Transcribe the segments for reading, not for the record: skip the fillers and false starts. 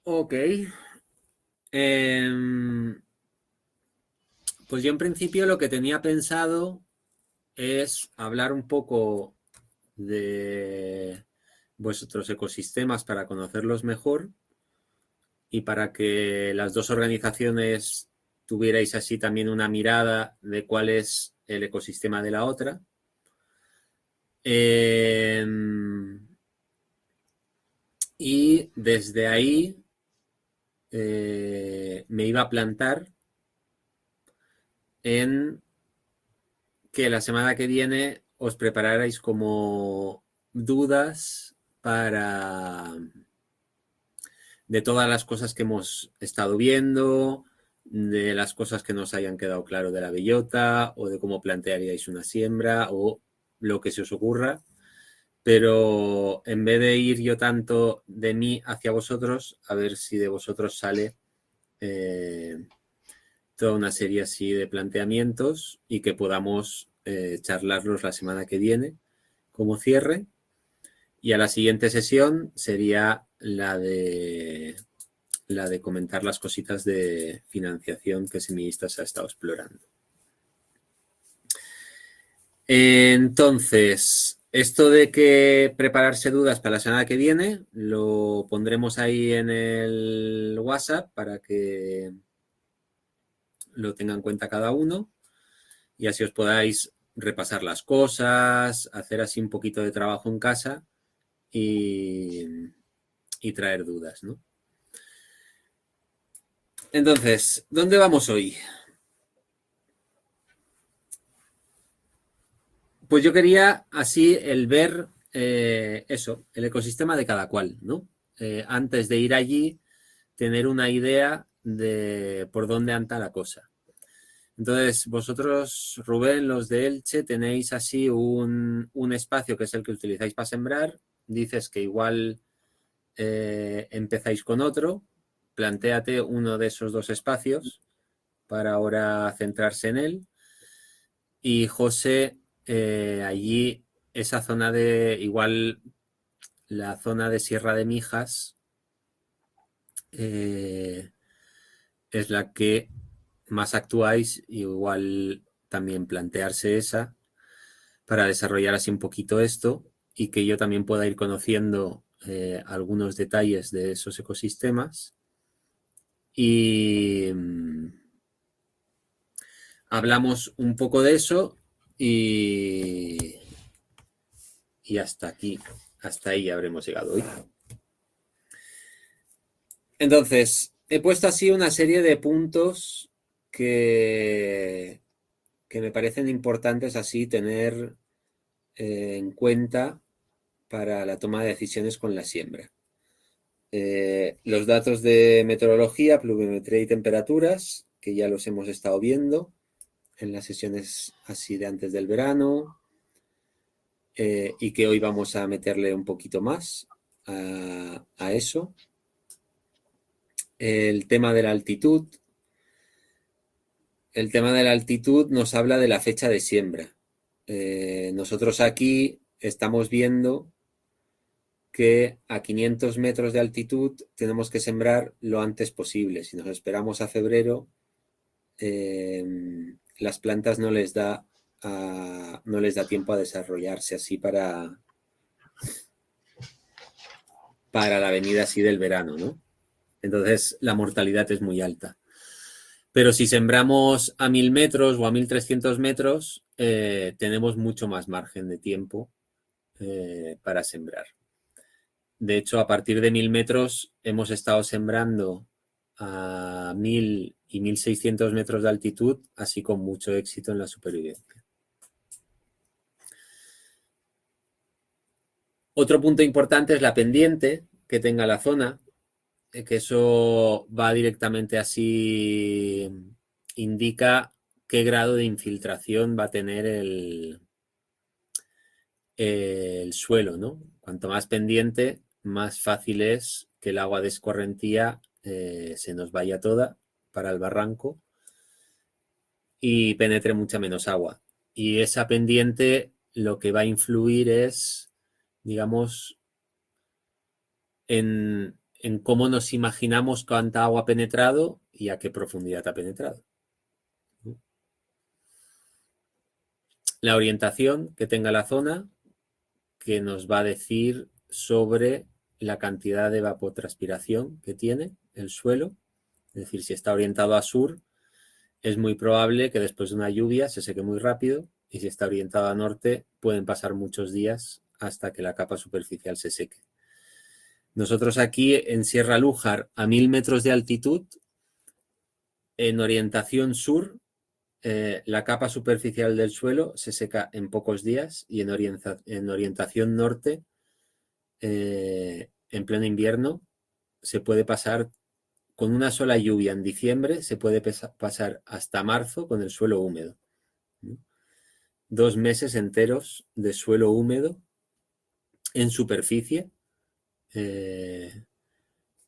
Ok. Pues yo en principio lo que tenía pensado es hablar un poco de vuestros ecosistemas para conocerlos mejor y para que las dos organizaciones tuvierais así también una mirada de cuál es el ecosistema de la otra. Y desde ahí me iba a plantar en que la semana que viene os prepararais como dudas para de todas las cosas que hemos estado viendo, de las cosas que nos hayan quedado claro de la bellota o de cómo plantearíais una siembra o lo que se os ocurra. Pero en vez de ir yo tanto de mí hacia vosotros, a ver si de vosotros sale toda una serie así de planteamientos y que podamos charlarlos la semana que viene como cierre. Y a la siguiente sesión sería la de comentar las cositas de financiación que Semillistas ha estado explorando. Entonces, esto de que prepararse dudas para la semana que viene lo pondremos ahí en el WhatsApp para que lo tenga en cuenta cada uno y así os podáis repasar las cosas, hacer así un poquito de trabajo en casa y traer dudas, ¿no? Entonces, ¿dónde vamos hoy? Pues yo quería así el ver eso, el ecosistema de cada cual, ¿no? Antes de ir allí, tener una idea de por dónde anda la cosa. Entonces, vosotros, Rubén, los de Elche, tenéis así un espacio que es el que utilizáis para sembrar. Dices que igual empezáis con otro. Plantéate uno de esos dos espacios para ahora centrarse en él. Y José, allí esa zona de, igual la zona de Sierra de Mijas, es la que más actuáis, igual también plantearse esa para desarrollar así un poquito esto y que yo también pueda ir conociendo algunos detalles de esos ecosistemas y hablamos un poco de eso y hasta aquí, hasta ahí habremos llegado hoy. Entonces, he puesto así una serie de puntos que me parecen importantes así tener en cuenta para la toma de decisiones con la siembra. Los datos de meteorología, pluviometría y temperaturas, que ya los hemos estado viendo en las sesiones así de antes del verano, y que hoy vamos a meterle un poquito más a eso. El tema de la altitud. El tema de la altitud nos habla de la fecha de siembra. Nosotros aquí estamos viendo que a 500 metros de altitud tenemos que sembrar lo antes posible. Si nos esperamos a febrero, las plantas no les da tiempo a desarrollarse así para la venida así del verano, ¿no? Entonces la mortalidad es muy alta. Pero si sembramos a 1000 metros o a 1300 metros, tenemos mucho más margen de tiempo para sembrar. De hecho, a partir de 1000 metros hemos estado sembrando a 1000 y 1600 metros de altitud, así con mucho éxito en la supervivencia. Otro punto importante es la pendiente que tenga la zona, que eso va directamente así, indica qué grado de infiltración va a tener el suelo, ¿no? Cuanto más pendiente, más fácil es que el agua de escorrentía se nos vaya toda para el barranco y penetre mucha menos agua. Y esa pendiente lo que va a influir es, digamos, en en cómo nos imaginamos cuánta agua ha penetrado y a qué profundidad ha penetrado. La orientación que tenga la zona, que nos va a decir sobre la cantidad de evapotranspiración que tiene el suelo. Es decir, si está orientado a sur, es muy probable que después de una lluvia se seque muy rápido, y si está orientado a norte, pueden pasar muchos días hasta que la capa superficial se seque. Nosotros aquí en Sierra Lújar, a 1000 metros de altitud, en orientación sur, la capa superficial del suelo se seca en pocos días, y en orientación norte, en pleno invierno, se puede pasar con una sola lluvia en diciembre, se puede pasar hasta marzo con el suelo húmedo. 2 meses enteros de suelo húmedo en superficie,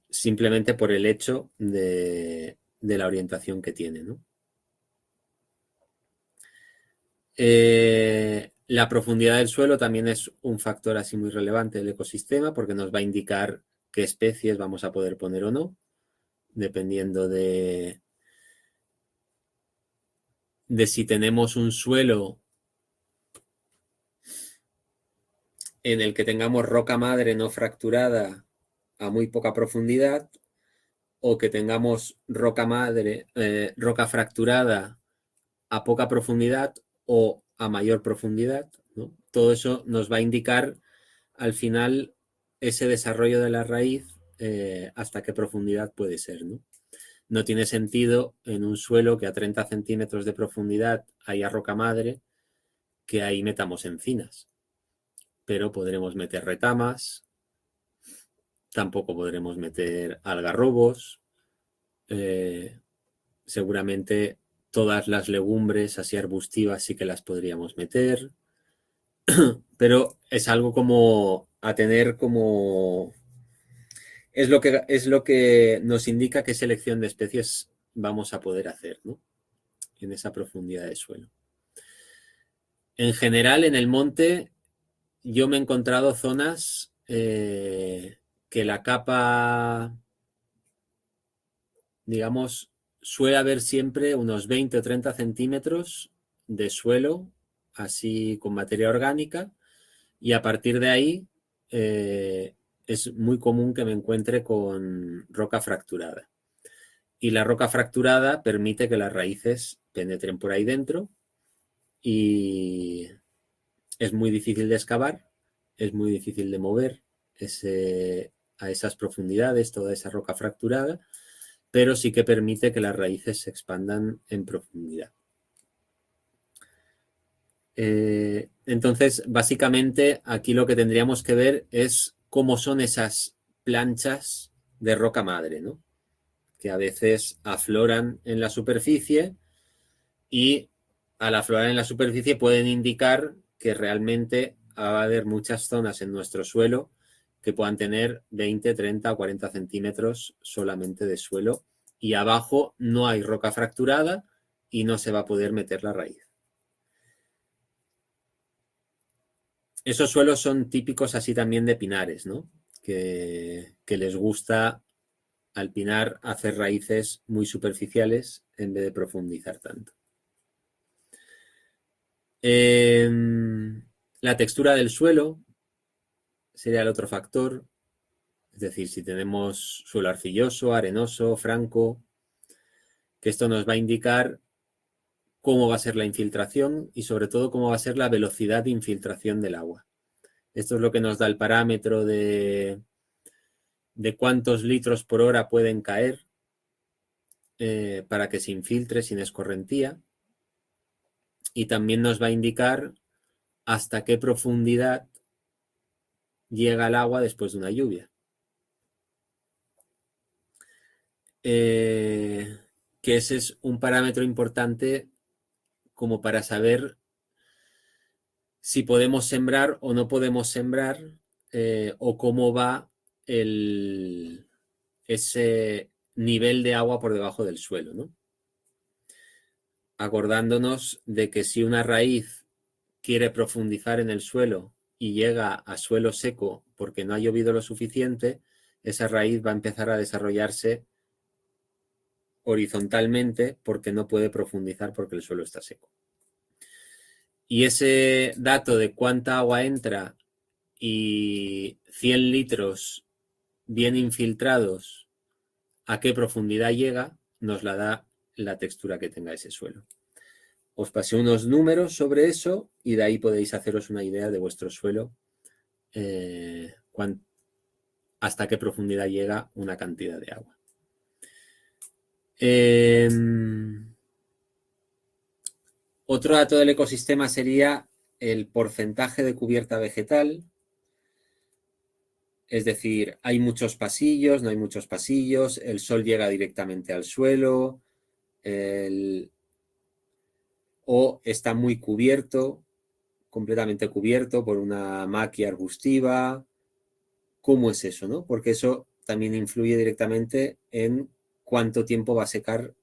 simplemente por el hecho de la orientación que tiene, ¿no? La profundidad del suelo también es un factor así muy relevante del ecosistema, porque nos va a indicar qué especies vamos a poder poner o no, dependiendo de si tenemos un suelo en el que tengamos roca madre no fracturada a muy poca profundidad, o que tengamos roca madre, roca fracturada a poca profundidad o a mayor profundidad, ¿no? Todo eso nos va a indicar al final ese desarrollo de la raíz, hasta qué profundidad puede ser, ¿no? No tiene sentido en un suelo que a 30 centímetros de profundidad haya roca madre que ahí metamos encinas, pero podremos meter retamas, tampoco podremos meter algarrobos, seguramente todas las legumbres así arbustivas sí que las podríamos meter, pero es algo como a tener como... Es lo que nos indica qué selección de especies vamos a poder hacer, ¿no? En esa profundidad de suelo. En general, en el monte, yo me he encontrado zonas que la capa, digamos, suele haber siempre unos 20 o 30 centímetros de suelo, así con materia orgánica, y a partir de ahí es muy común que me encuentre con roca fracturada. Y la roca fracturada permite que las raíces penetren por ahí dentro, y es muy difícil de excavar, es muy difícil de mover a esas profundidades, toda esa roca fracturada, pero sí que permite que las raíces se expandan en profundidad. Entonces, básicamente, aquí lo que tendríamos que ver es cómo son esas planchas de roca madre, ¿no? Que a veces afloran en la superficie, y al aflorar en la superficie pueden indicar que realmente va a haber muchas zonas en nuestro suelo que puedan tener 20, 30 o 40 centímetros solamente de suelo, y abajo no hay roca fracturada y no se va a poder meter la raíz. Esos suelos son típicos así también de pinares, ¿no? Que les gusta al pinar hacer raíces muy superficiales en vez de profundizar tanto. La textura del suelo sería el otro factor. Es decir, si tenemos suelo arcilloso, arenoso, franco, que esto nos va a indicar cómo va a ser la infiltración y sobre todo cómo va a ser la velocidad de infiltración del agua. Esto es lo que nos da el parámetro de cuántos litros por hora pueden caer para que se infiltre sin escorrentía, y también nos va a indicar hasta qué profundidad llega el agua después de una lluvia. Que ese es un parámetro importante como para saber si podemos sembrar o no podemos sembrar, o cómo va ese nivel de agua por debajo del suelo, ¿no? Acordándonos de que si una raíz quiere profundizar en el suelo y llega a suelo seco porque no ha llovido lo suficiente, esa raíz va a empezar a desarrollarse horizontalmente porque no puede profundizar porque el suelo está seco. Y ese dato de cuánta agua entra y 100 litros bien infiltrados, a qué profundidad llega, nos la da la textura que tenga ese suelo. Os pasé unos números sobre eso y de ahí podéis haceros una idea de vuestro suelo, hasta qué profundidad llega una cantidad de agua. Otro dato del ecosistema sería el porcentaje de cubierta vegetal. Es decir, hay muchos pasillos, no hay muchos pasillos, el sol llega directamente al suelo, o está muy cubierto, completamente cubierto por una maquia arbustiva. ¿Cómo es eso, no? Porque eso también influye directamente en cuánto tiempo va a secar,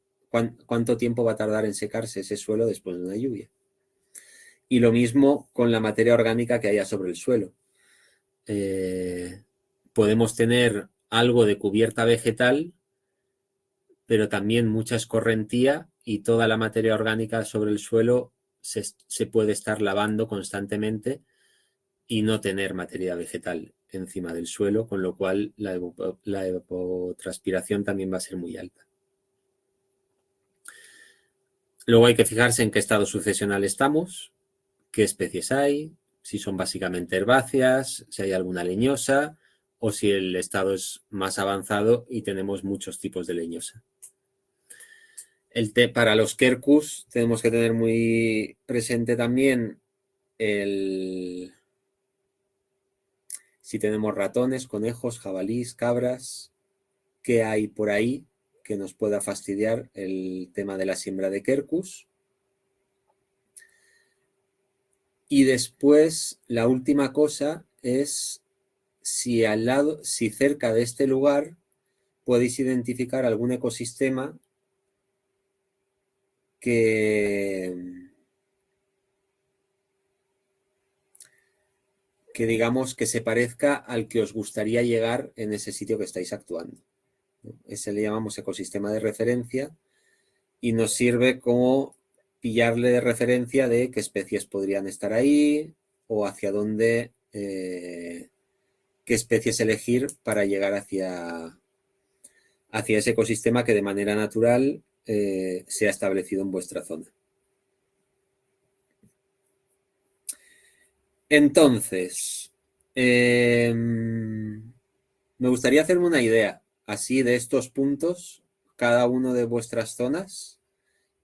cuánto tiempo va a tardar en secarse ese suelo después de una lluvia. Y lo mismo con la materia orgánica que haya sobre el suelo. Podemos tener algo de cubierta vegetal, pero también mucha escorrentía y toda la materia orgánica sobre el suelo se puede estar lavando constantemente y no tener materia vegetal encima del suelo, con lo cual la evapotranspiración también va a ser muy alta. Luego hay que fijarse en qué estado sucesional estamos, qué especies hay, si son básicamente herbáceas, si hay alguna leñosa o si el estado es más avanzado y tenemos muchos tipos de leñosa. Para los quercus tenemos que tener muy presente también si tenemos ratones, conejos, jabalís, cabras, qué hay por ahí que nos pueda fastidiar el tema de la siembra de quercus. Y después, la última cosa es si cerca de este lugar podéis identificar algún ecosistema que digamos que se parezca al que os gustaría llegar en ese sitio que estáis actuando. Ese le llamamos ecosistema de referencia y nos sirve como pillarle de referencia de qué especies podrían estar ahí o hacia dónde, qué especies elegir para llegar hacia ese ecosistema que de manera natural se ha establecido en vuestra zona. Entonces, me gustaría hacerme una idea así de estos puntos, cada uno de vuestras zonas,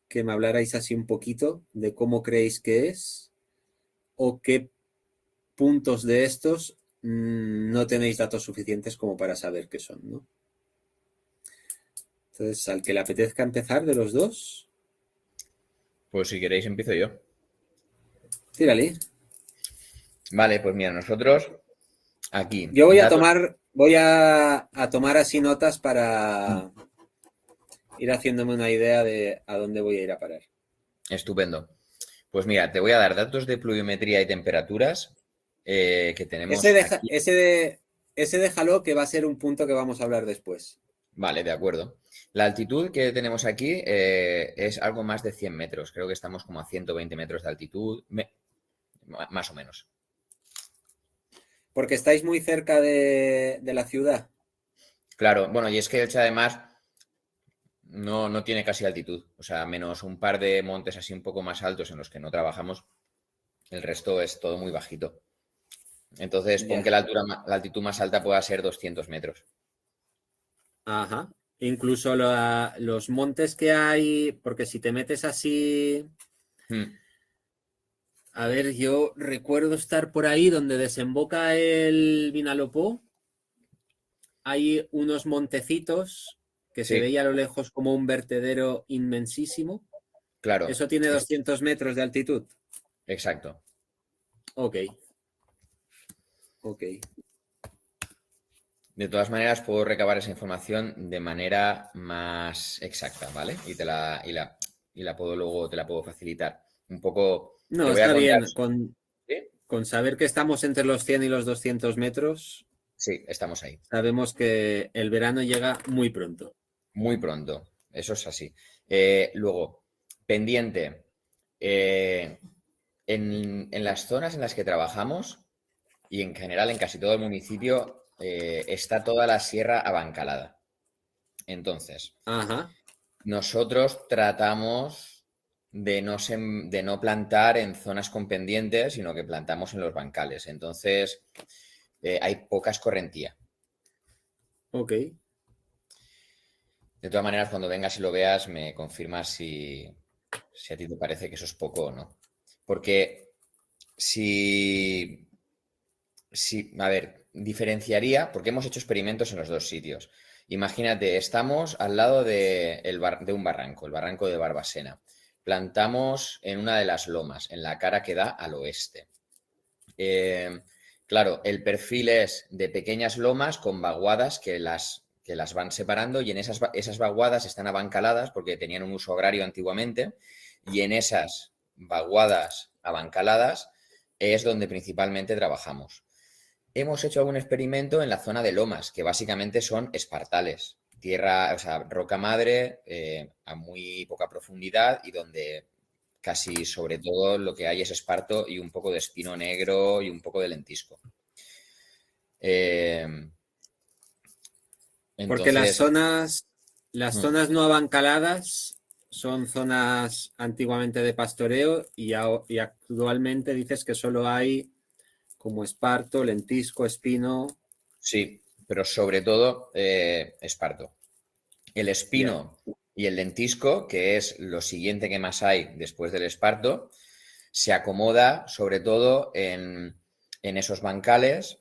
que me hablarais así un poquito de cómo creéis que es o qué puntos de estos no tenéis datos suficientes como para saber qué son, ¿no? Entonces, al que le apetezca empezar de los dos. Pues si queréis empiezo yo. Tírale. Vale, pues mira, nosotros aquí. Yo voy a tomar así notas para ir haciéndome una idea de a dónde voy a ir a parar. Estupendo. Pues mira, te voy a dar datos de pluviometría y temperaturas que tenemos aquí. Ese déjalo, que va a ser un punto que vamos a hablar después. Vale, de acuerdo. La altitud que tenemos aquí es algo más de 100 metros. Creo que estamos como a 120 metros de altitud, más o menos. Porque estáis muy cerca de la ciudad. Claro, bueno, y es que Elche además no tiene casi altitud. O sea, menos un par de montes así un poco más altos en los que no trabajamos, el resto es todo muy bajito. Entonces, pon que la altitud más alta pueda ser 200 metros. Ajá. Incluso los montes que hay, porque si te metes así... A ver, yo recuerdo estar por ahí donde desemboca el Vinalopó. Hay unos montecitos que se veía a lo lejos como un vertedero inmensísimo. Claro. ¿Eso tiene 200 metros de altitud? Exacto. Ok. De todas maneras, puedo recabar esa información de manera más exacta, ¿vale? Y te la puedo luego, te la puedo facilitar. Un poco. No, Te voy a está contar. bien. Con saber que estamos entre los 100 y los 200 metros. Sí, estamos ahí. Sabemos que el verano llega muy pronto. Muy pronto. Eso es así. Luego, pendiente. En las zonas en las que trabajamos y en general en casi todo el municipio está toda la sierra abancalada. Entonces, Ajá. nosotros tratamos de no plantar en zonas con pendientes, sino que plantamos en los bancales. Entonces, hay poca escorrentía. Ok. De todas maneras, cuando vengas y lo veas, me confirmas si a ti te parece que eso es poco o no. Porque a ver, diferenciaría, porque hemos hecho experimentos en los dos sitios. Imagínate, estamos al lado de un barranco, el barranco de Barbasena. Plantamos en una de las lomas, en la cara que da al oeste. Eh, claro, el perfil es de pequeñas lomas con vaguadas que las van separando y en esas vaguadas están abancaladas porque tenían un uso agrario antiguamente y en esas vaguadas abancaladas es donde principalmente trabajamos. Hemos hecho algún experimento en la zona de lomas, que básicamente son espartales, tierra, o sea, roca madre a muy poca profundidad y donde casi sobre todo lo que hay es esparto y un poco de espino negro y un poco de lentisco. Eh, Porque entonces, las mm, zonas no abancaladas son zonas antiguamente de pastoreo y actualmente dices que solo hay como esparto, lentisco, espino. sí, pero sobre todo esparto. El Ya. espino y el lentisco, que es lo siguiente que más hay después del esparto, se acomoda sobre todo en esos bancales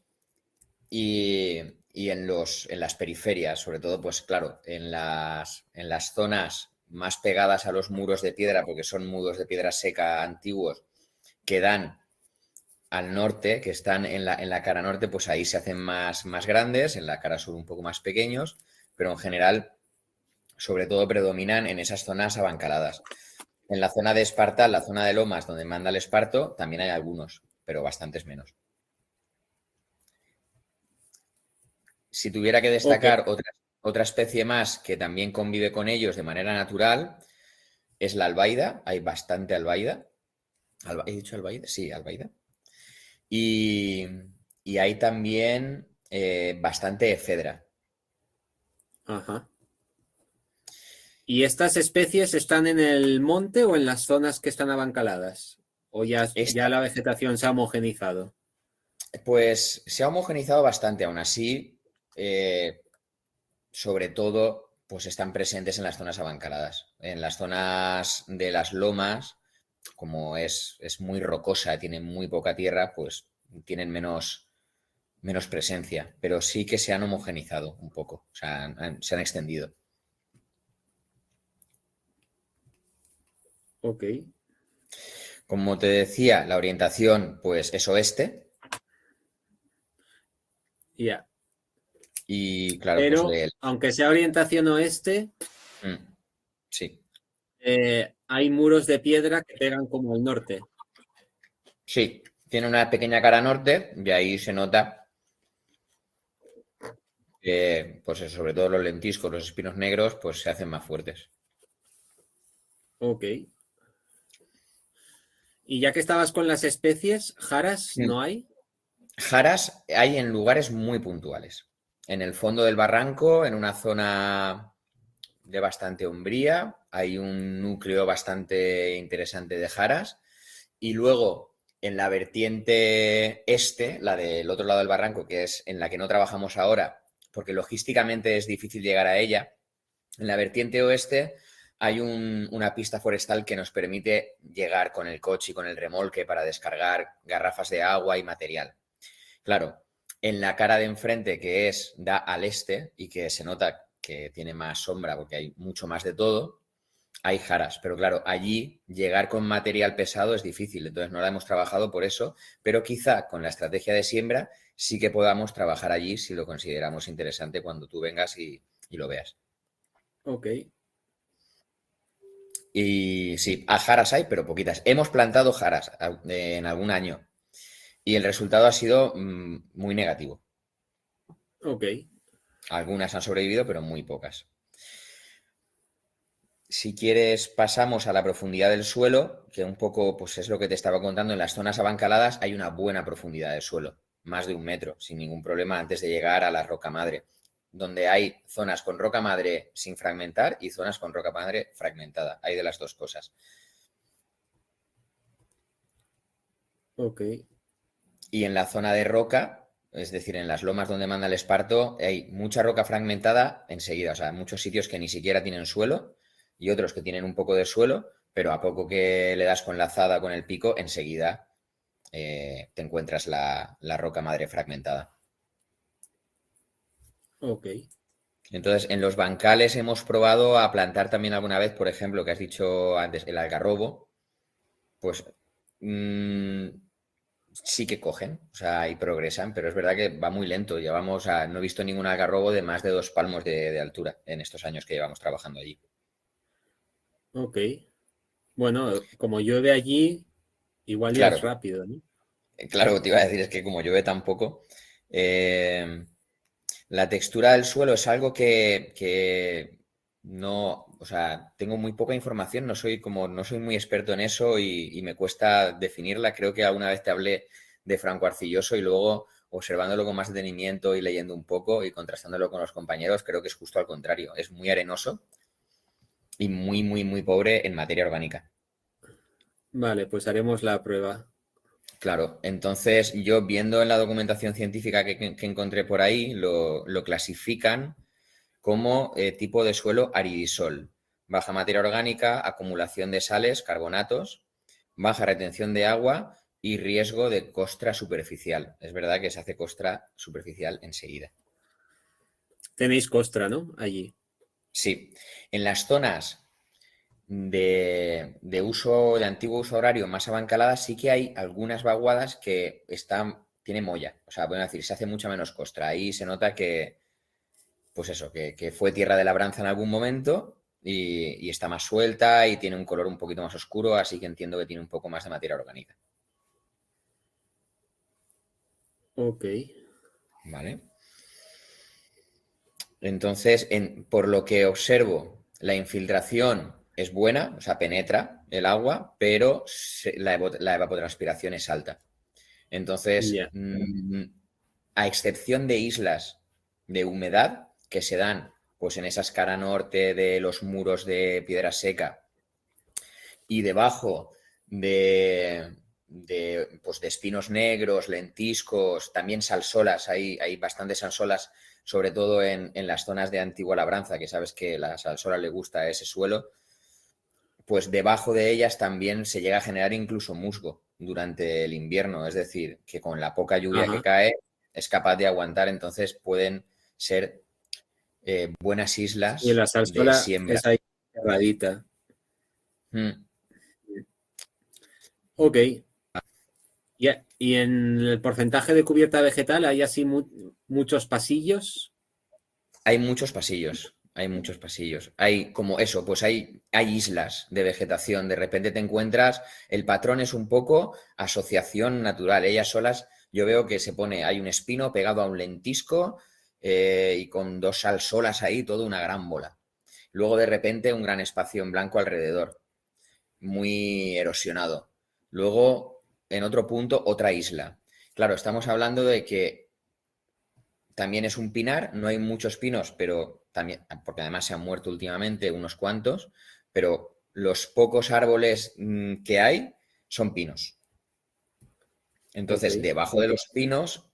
y en las periferias, sobre todo, pues claro, en las zonas más pegadas a los muros de piedra, porque son muros de piedra seca antiguos, que dan al norte, que están en la cara norte, pues ahí se hacen más grandes, en la cara sur un poco más pequeños, pero en general, sobre todo, predominan en esas zonas abancaladas. En la zona de Esparta, la zona de Lomas, donde manda el esparto, también hay algunos, pero bastantes menos. Si tuviera que Ok. destacar otra especie más que también convive con ellos de manera natural, es la albaida. Hay bastante albaida. ¿He dicho albaida? Sí, albaida. Y, y hay también bastante efedra. Ajá. ¿Y estas especies están en el monte o en las zonas que están abancaladas? ¿O ya Esta, la vegetación se ha homogenizado? pues se ha homogenizado bastante, aún así, sobre todo, pues están presentes en las zonas abancaladas. En las zonas de las lomas, como es muy rocosa, tiene muy poca tierra, pues tienen menos presencia, pero sí que se han homogenizado un poco, o sea, se han extendido. Ok. Como te decía, la orientación pues es oeste Ya. y claro, pues Pero aunque sea orientación oeste, sí, hay muros de piedra que pegan como al norte. sí, tiene una pequeña cara norte y ahí se nota que, pues eso, sobre todo los lentiscos, los espinos negros, pues se hacen más fuertes. Ok. Y ya que estabas con las especies, jaras Mm. no hay. Jaras hay en lugares muy puntuales. En el fondo del barranco, en una zona de bastante umbría, hay un núcleo bastante interesante de jaras y luego en la vertiente este, la del otro lado del barranco, que es en la que no trabajamos ahora, porque logísticamente es difícil llegar a ella, en la vertiente oeste hay una pista forestal que nos permite llegar con el coche y con el remolque para descargar garrafas de agua y material. Claro, en la cara de enfrente, que da al este y que se nota que tiene más sombra porque hay mucho más de todo, hay jaras. Pero claro, allí llegar con material pesado es difícil, entonces no la hemos trabajado por eso, pero quizá con la estrategia de siembra sí que podamos trabajar allí si lo consideramos interesante cuando tú vengas y lo veas. Ok. Y sí, a jaras hay, pero poquitas. Hemos plantado jaras en algún año y el resultado ha sido muy negativo. Ok. Algunas han sobrevivido, pero muy pocas. Si quieres, pasamos a la profundidad del suelo, que un poco pues es lo que te estaba contando. En las zonas abancaladas hay una buena profundidad del suelo, más de 1 metro, sin ningún problema, antes de llegar a la roca madre, donde hay zonas con roca madre sin fragmentar y zonas con roca madre fragmentada. Hay de las dos cosas. Ok. Y en la zona de roca, es decir, en las lomas donde manda el esparto, hay mucha roca fragmentada enseguida. O sea, muchos sitios que ni siquiera tienen suelo y otros que tienen un poco de suelo, pero a poco que le das con la azada, con el pico, enseguida te encuentras la roca madre fragmentada. Ok. Entonces, en los bancales hemos probado a plantar también alguna vez, por ejemplo, que has dicho antes, el algarrobo, pues mmm, sí que cogen, o sea, y progresan, pero es verdad que va muy lento. No he visto ningún algarrobo de más de 2 palmos de altura en estos años que llevamos trabajando allí. Ok. Bueno, como llueve allí, igual ya es Claro, rápido, ¿no? claro, te iba a decir, es que como llueve tan poco, eh, la textura del suelo es algo que no, o sea, tengo muy poca información, no soy muy experto en eso y me cuesta definirla. Creo que alguna vez te hablé de franco arcilloso y luego observándolo con más detenimiento y leyendo un poco y contrastándolo con los compañeros, creo que es justo al contrario. Es muy arenoso y muy, muy, muy pobre en materia orgánica. Vale, pues haremos la prueba. Claro, entonces yo viendo en la documentación científica que encontré por ahí, lo clasifican como tipo de suelo aridisol. Baja materia orgánica, acumulación de sales, carbonatos, baja retención de agua y riesgo de costra superficial. Es verdad que se hace costra superficial enseguida. Tenéis costra, ¿no? Allí. Sí, en las zonas de antiguo uso horario más abancaladas sí que hay algunas vaguadas que tiene molla. O sea, bueno, decir, se hace mucha menos costra. Ahí se nota que, pues eso, que fue tierra de labranza en algún momento y está más suelta y tiene un color un poquito más oscuro, así que entiendo que tiene un poco más de materia orgánica. Ok. ¿Vale? Entonces, por lo que observo, la infiltración es buena, o sea, penetra el agua, pero la evapotranspiración es alta. Entonces, Ya. a excepción de islas de humedad que se dan pues en esa escara norte de los muros de piedra seca y debajo pues de espinos negros, lentiscos, también salsolas, hay bastantes salsolas, sobre todo en las zonas de antigua labranza, que sabes que la salsola le gusta ese suelo, pues debajo de ellas también se llega a generar incluso musgo durante el invierno, es decir, que con la poca lluvia que Ajá. cae es capaz de aguantar, entonces pueden ser buenas Y islas la de zarzuela siembra. es ahí cerradita. Mm. Ok. Y en el porcentaje de cubierta vegetal hay así muchos pasillos. Hay muchos pasillos, hay muchos pasillos. Hay como eso, pues hay islas de vegetación. De repente te encuentras, el patrón es un poco asociación natural. Ellas solas, yo veo que hay un espino pegado a un lentisco y con dos salsolas ahí, toda una gran bola. Luego de repente un gran espacio en blanco alrededor, muy erosionado. Luego, en otro punto, otra isla. Claro, estamos hablando de que también es un pinar, no hay muchos pinos, pero también, porque además se han muerto últimamente unos cuantos, pero los pocos árboles que hay son pinos. Ok. Entonces, debajo de los pinos,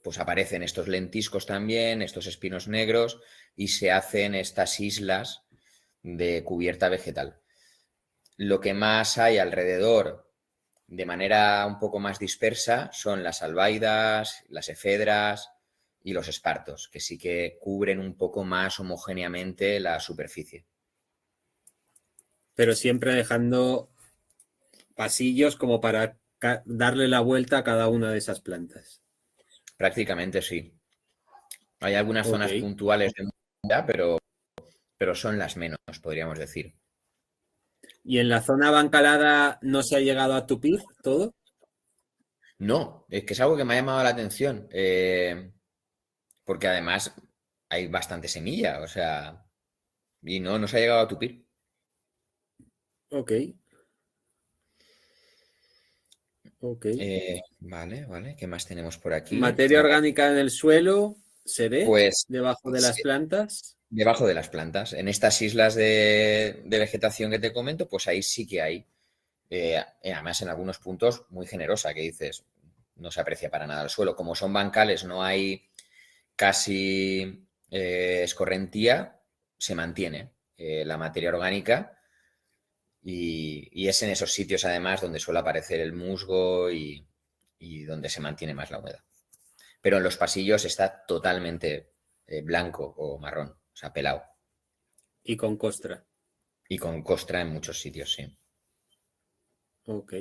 pues aparecen estos lentiscos también, estos espinos negros, y se hacen estas islas de cubierta vegetal. Lo que más hay alrededor de manera un poco más dispersa son las albaidas, las efedras y los espartos, que sí que cubren un poco más homogéneamente la superficie. Pero siempre dejando pasillos como para darle la vuelta a cada una de esas plantas. Prácticamente sí. Hay algunas Ok. zonas puntuales de humedad, pero son las menos, podríamos decir. ¿Y en la zona bancalada no se ha llegado a tupir todo? No, es que es algo que me ha llamado la atención. porque además hay bastante semilla, o sea, y no se ha llegado a tupir. Ok, ok. Vale, ¿qué más tenemos por aquí? Materia orgánica en el suelo, ¿se ve Pues debajo de las sí, plantas? debajo de las plantas. En estas islas de vegetación que te comento, pues ahí sí que hay. Además, en algunos puntos muy generosa, que dices, no se aprecia para nada el suelo. Como son bancales, no hay casi escorrentía, se mantiene la materia orgánica y es en esos sitios además donde suele aparecer el musgo y donde se mantiene más la humedad. Pero en los pasillos está totalmente blanco o marrón, o sea, pelado. Y con costra. Y con costra en muchos sitios, sí. Ok.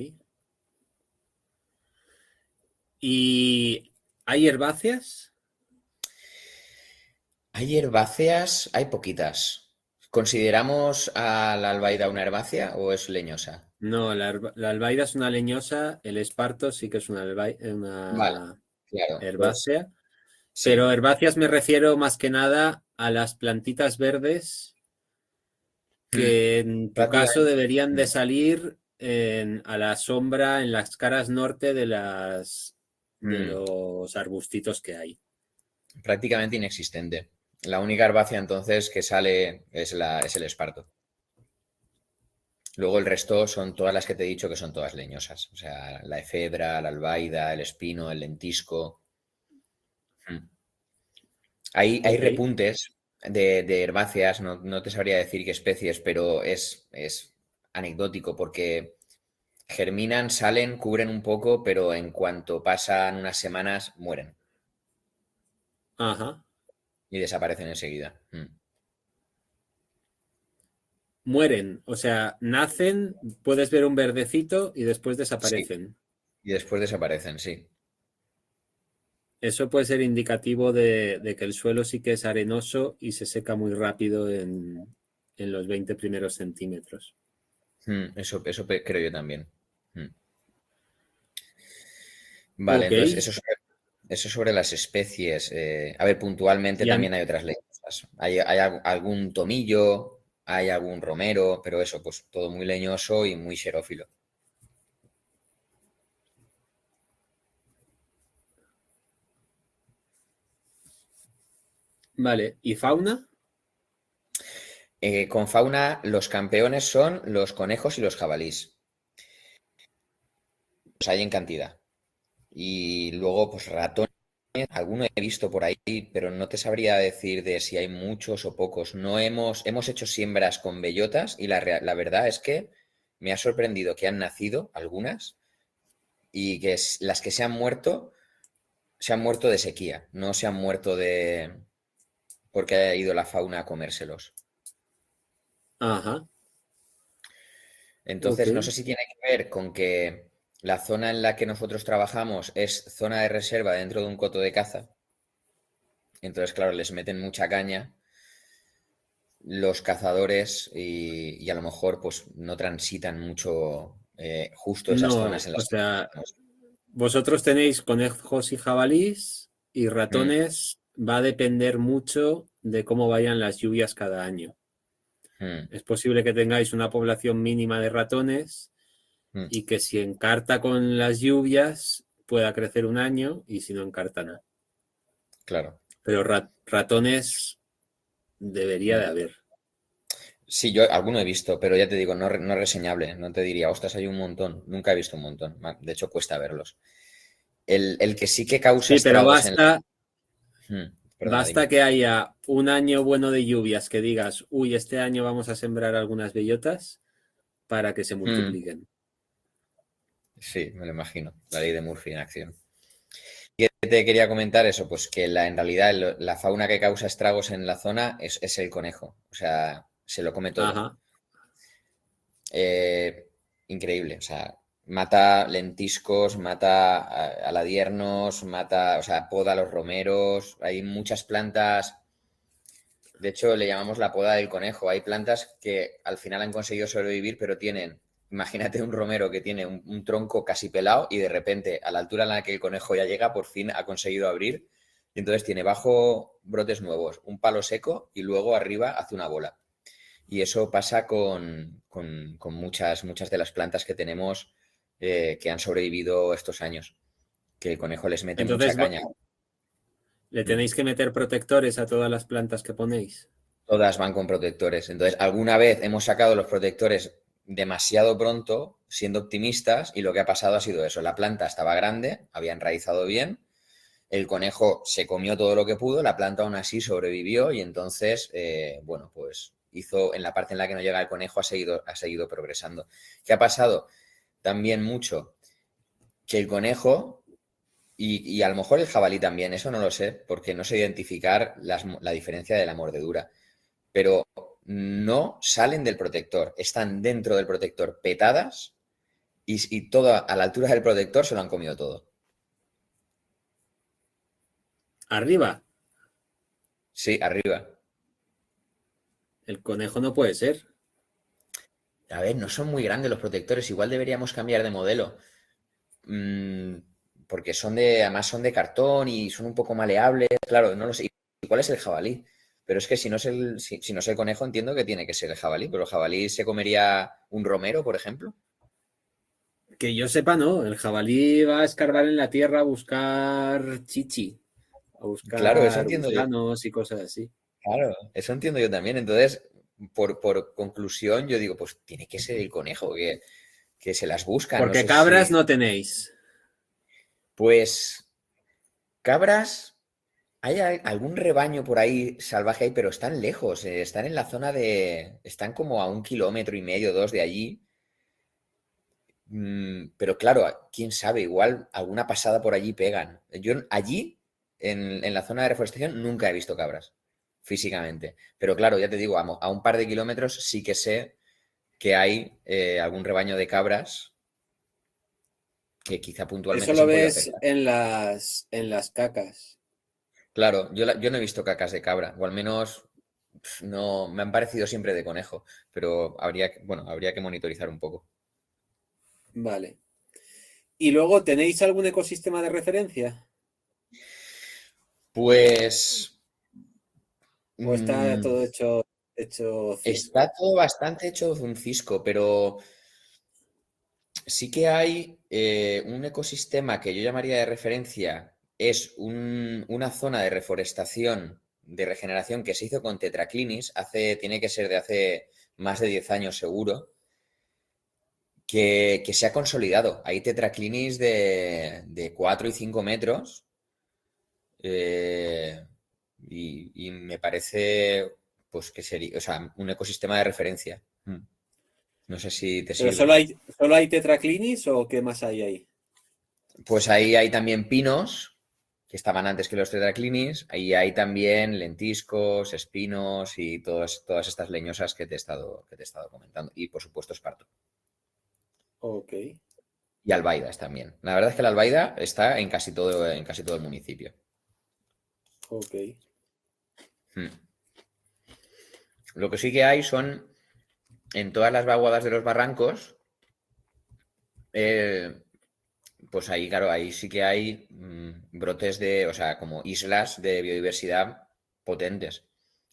¿Y hay herbáceas? Hay herbáceas, hay poquitas. ¿Consideramos a la albaida una herbácea o es leñosa? No, la albaida es una leñosa, el esparto sí que es Vale, una claro, pues herbácea, sí. pero herbáceas me refiero más que nada a las plantitas verdes Mm, que en tu caso prácticamente, deberían de mm, salir a la sombra en las caras norte de mm, los arbustitos que hay. prácticamente inexistente. La única herbácea entonces que sale es el esparto. Luego el resto son todas las que te he dicho que son todas leñosas. O sea, la efedra, la albaida, el espino, el lentisco. Mm. Hay Ok. repuntes de herbáceas, no te sabría decir qué especies, pero es anecdótico porque germinan, salen, cubren un poco, pero en cuanto pasan unas semanas mueren Ajá. y desaparecen enseguida. Mm. Mueren, o sea, nacen, puedes ver un verdecito y después Sí, desaparecen. y después desaparecen, sí. Eso puede ser indicativo de que el suelo sí que es arenoso y se seca muy rápido en los 20 primeros centímetros. Creo yo también. Mm. Vale, Ok. entonces eso sobre las especies. A ver, puntualmente Y también hay otras leñosas. Hay algún tomillo, hay algún romero, pero eso, pues todo muy leñoso y muy xerófilo. vale, ¿y fauna? Con fauna, los campeones son los conejos y los jabalís. Los hay en cantidad. Y luego, pues ratones, alguno he visto por ahí, pero no te sabría decir de si hay muchos o pocos. No hemos hecho siembras con bellotas y la verdad es que me ha sorprendido que han nacido algunas y que las que se han muerto de sequía, no se han muerto de porque haya ido la fauna a comérselos. Ajá, ok. Entonces, no sé si tiene que ver con que la zona en la que nosotros trabajamos es zona de reserva dentro de un coto de caza. Entonces, claro, les meten mucha caña los cazadores y a lo mejor pues no transitan mucho justo esas zonas No, en o las que sea, trabajamos. vosotros tenéis conejos y jabalís y Mm, ratones va a depender mucho de cómo vayan las lluvias cada año. mm, Es posible que tengáis una población mínima de ratones mm, y que si encarta con las lluvias pueda crecer un año y si no encarta no. claro. Pero ratones debería Mm. de haber. Sí, yo alguno he visto, pero ya te digo, no es reseñable. No te diría, ostras, hay un montón. Nunca he visto un montón. De hecho, cuesta verlos. El que sí que causa Sí, pero estragos en la... Perdona, basta dime. que haya un año bueno de lluvias que digas, uy, este año vamos a sembrar algunas bellotas para que se Mm, multipliquen. sí, me lo imagino. La ley de Murphy en acción. ¿Qué te quería comentar eso? Pues que en realidad la fauna que causa estragos en la zona es el conejo. O sea, se lo come todo. Ajá. eh, increíble. O sea, mata lentiscos, mata aladiernos, mata, o sea, poda los romeros. Hay muchas plantas. De hecho, le llamamos la poda del conejo. Hay plantas que al final han conseguido sobrevivir, pero tienen, imagínate un romero que tiene un tronco casi pelado y de repente, a la altura en la que el conejo ya llega, por fin ha conseguido abrir. Y entonces tiene bajo brotes nuevos, un palo seco y luego arriba hace una bola. Y eso pasa con muchas de las plantas que tenemos que han sobrevivido estos años, que el conejo les mete mucha Entonces, caña. le tenéis que meter protectores a todas las plantas que ponéis. Todas van con protectores. Entonces, alguna vez hemos sacado los protectores demasiado pronto, siendo optimistas, y lo que ha pasado ha sido eso. La planta estaba grande, había enraizado bien, el conejo se comió todo lo que pudo, la planta aún así sobrevivió y entonces, bueno, pues hizo, en la parte en la que no llega el conejo, ha seguido progresando. ¿Qué ha pasado? También mucho que el conejo, y a lo mejor el jabalí también, eso no lo sé, porque no sé identificar la diferencia de la mordedura, pero no salen del protector, están dentro del protector petadas y todo a la altura del protector se lo han comido todo. Arriba, Sí, arriba. el conejo no puede ser. A ver, no son muy grandes los protectores, igual deberíamos cambiar de modelo. Mm, porque además son de cartón y son un poco maleables. Claro, no lo sé. ¿Y cuál es el jabalí? Pero es que si no es si no es el conejo, entiendo que tiene que ser el jabalí, pero el jabalí se comería un romero, por ejemplo. Que yo sepa, no. El jabalí va a escarbar en la tierra a buscar chichi, a Claro, eso buscar entiendo yo. gusanos y cosas así. Claro, eso entiendo yo también. Entonces, por conclusión, yo digo, pues tiene que ser el conejo que se las busca. No Porque sé cabras si. no tenéis. Pues cabras. Hay algún rebaño por ahí salvaje ahí, pero están lejos, están en la zona de. Están como a 1,5 kilómetros, 2 de allí. Pero claro, quién sabe, igual alguna pasada por allí pegan. Yo allí, en la zona de reforestación, nunca he visto cabras, físicamente. Pero claro, ya te digo, a un par de kilómetros sí que sé que hay algún rebaño de cabras que quizá Eso puntualmente se lo han podido ves acercar. en las cacas. Claro, yo no he visto cacas de cabra, o al menos no me han parecido siempre de conejo, pero habría que monitorizar un poco. Vale. ¿Y luego tenéis algún ecosistema de referencia? Pues ¿O está mm, todo hecho cisco? está todo bastante hecho de un cisco, pero sí que hay un ecosistema que yo llamaría de referencia, es una zona de reforestación, de regeneración que se hizo con tetraclinis, tiene que ser de hace más de 10 años seguro, que se ha consolidado. Hay tetraclinis de 4 y 5 metros eh, y me parece pues que sería, o sea, un ecosistema de referencia. No sé si te ¿Pero sirve. solo hay tetraclinis o qué más hay ahí? Pues ahí hay también pinos, que estaban antes que los tetraclinis. Ahí hay también lentiscos, espinos y todas estas leñosas que te he estado comentando. Y por supuesto esparto. Ok, Y albaidas también. La verdad es que la albaida está en casi todo el municipio. ok. Hmm. Lo que sí que hay son, en todas las vaguadas de los barrancos, eh, pues ahí, claro, ahí sí que hay brotes o sea, como islas de biodiversidad potentes,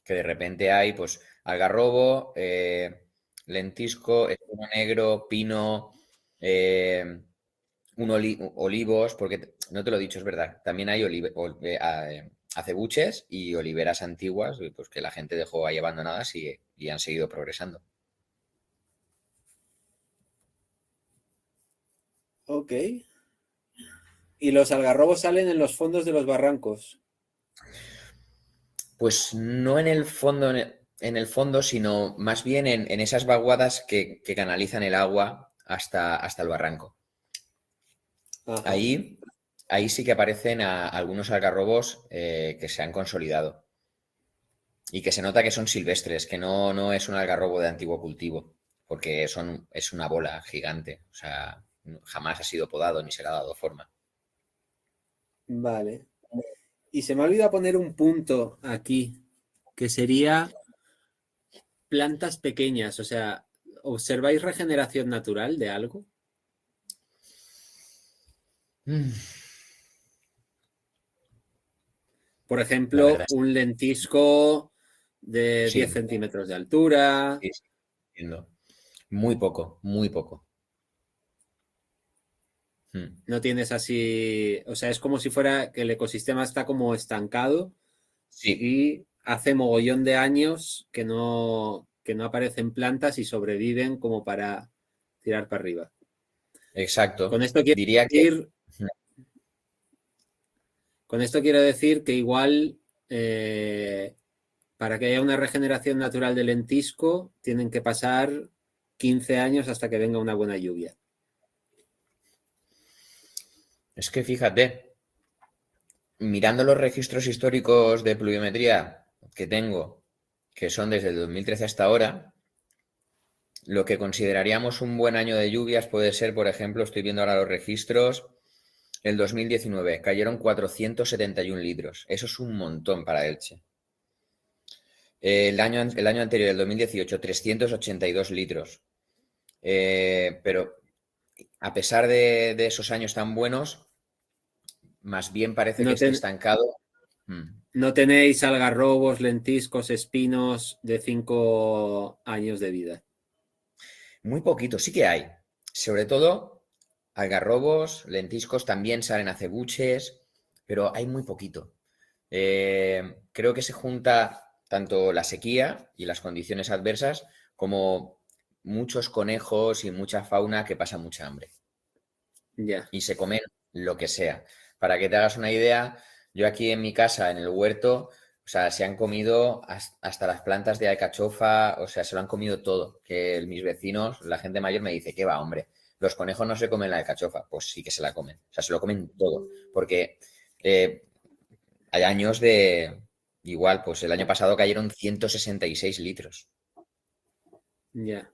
que de repente hay, pues, algarrobo, lentisco, espino negro, pino, eh, olivos, porque no te lo he dicho, es verdad, también hay acebuches y oliveras antiguas, pues que la gente dejó ahí abandonadas y han seguido progresando. Ok. Y los algarrobos salen en los fondos de los barrancos. Pues no en el fondo, en el fondo, sino más bien en esas vaguadas que canalizan el agua hasta el barranco. Ajá. Ahí sí que aparecen algunos algarrobos que se han consolidado y que se nota que son silvestres, que no es un algarrobo de antiguo cultivo, porque es una bola gigante, o sea, jamás ha sido podado ni se le ha dado forma. Vale. Y se me ha olvidado poner un punto aquí, que sería plantas pequeñas. O sea, ¿observáis regeneración natural de algo? Mm. Por La ejemplo, verdad es un lentisco de que 10 sí, centímetros de altura. sí, sí, entiendo. Muy poco, muy poco. Mm. No tienes así, o sea, es como si fuera que el ecosistema está como estancado Sí, y hace mogollón de años que no aparecen plantas y sobreviven como para tirar para arriba. Con exacto. esto quiero Diría que decir, con esto quiero decir que igual para que haya una regeneración natural del lentisco tienen que pasar 15 años hasta que venga una buena lluvia. es que fíjate, mirando los registros históricos de pluviometría que tengo, que son desde el 2013 hasta ahora, lo que consideraríamos un buen año de lluvias puede ser, por ejemplo, estoy viendo ahora los registros, el 2019 cayeron 471 litros. Eso es un montón para Elche. El año anterior, el 2018, 382 litros. Pero a pesar de esos años tan buenos, más bien parece que No, esté estancado. Mm. no tenéis algarrobos, lentiscos, espinos de 5 años de vida. Muy poquito, sí que hay. Sobre todo algarrobos, lentiscos, también salen acebuches, pero hay muy poquito. Creo que se junta tanto la sequía y las condiciones adversas como muchos conejos y mucha fauna que pasa mucha hambre Ya. y se comen lo que sea. Para que te hagas una idea, yo aquí en mi casa, en el huerto, o sea, se han comido hasta las plantas de alcachofa, o sea, se lo han comido todo. Que mis vecinos, la gente mayor me dice, ¿qué va, hombre? Los conejos no se comen la alcachofa. Pues sí que se la comen. O sea, se lo comen todo. Porque eh, hay años de... Igual, pues el año pasado cayeron 166 litros Ya.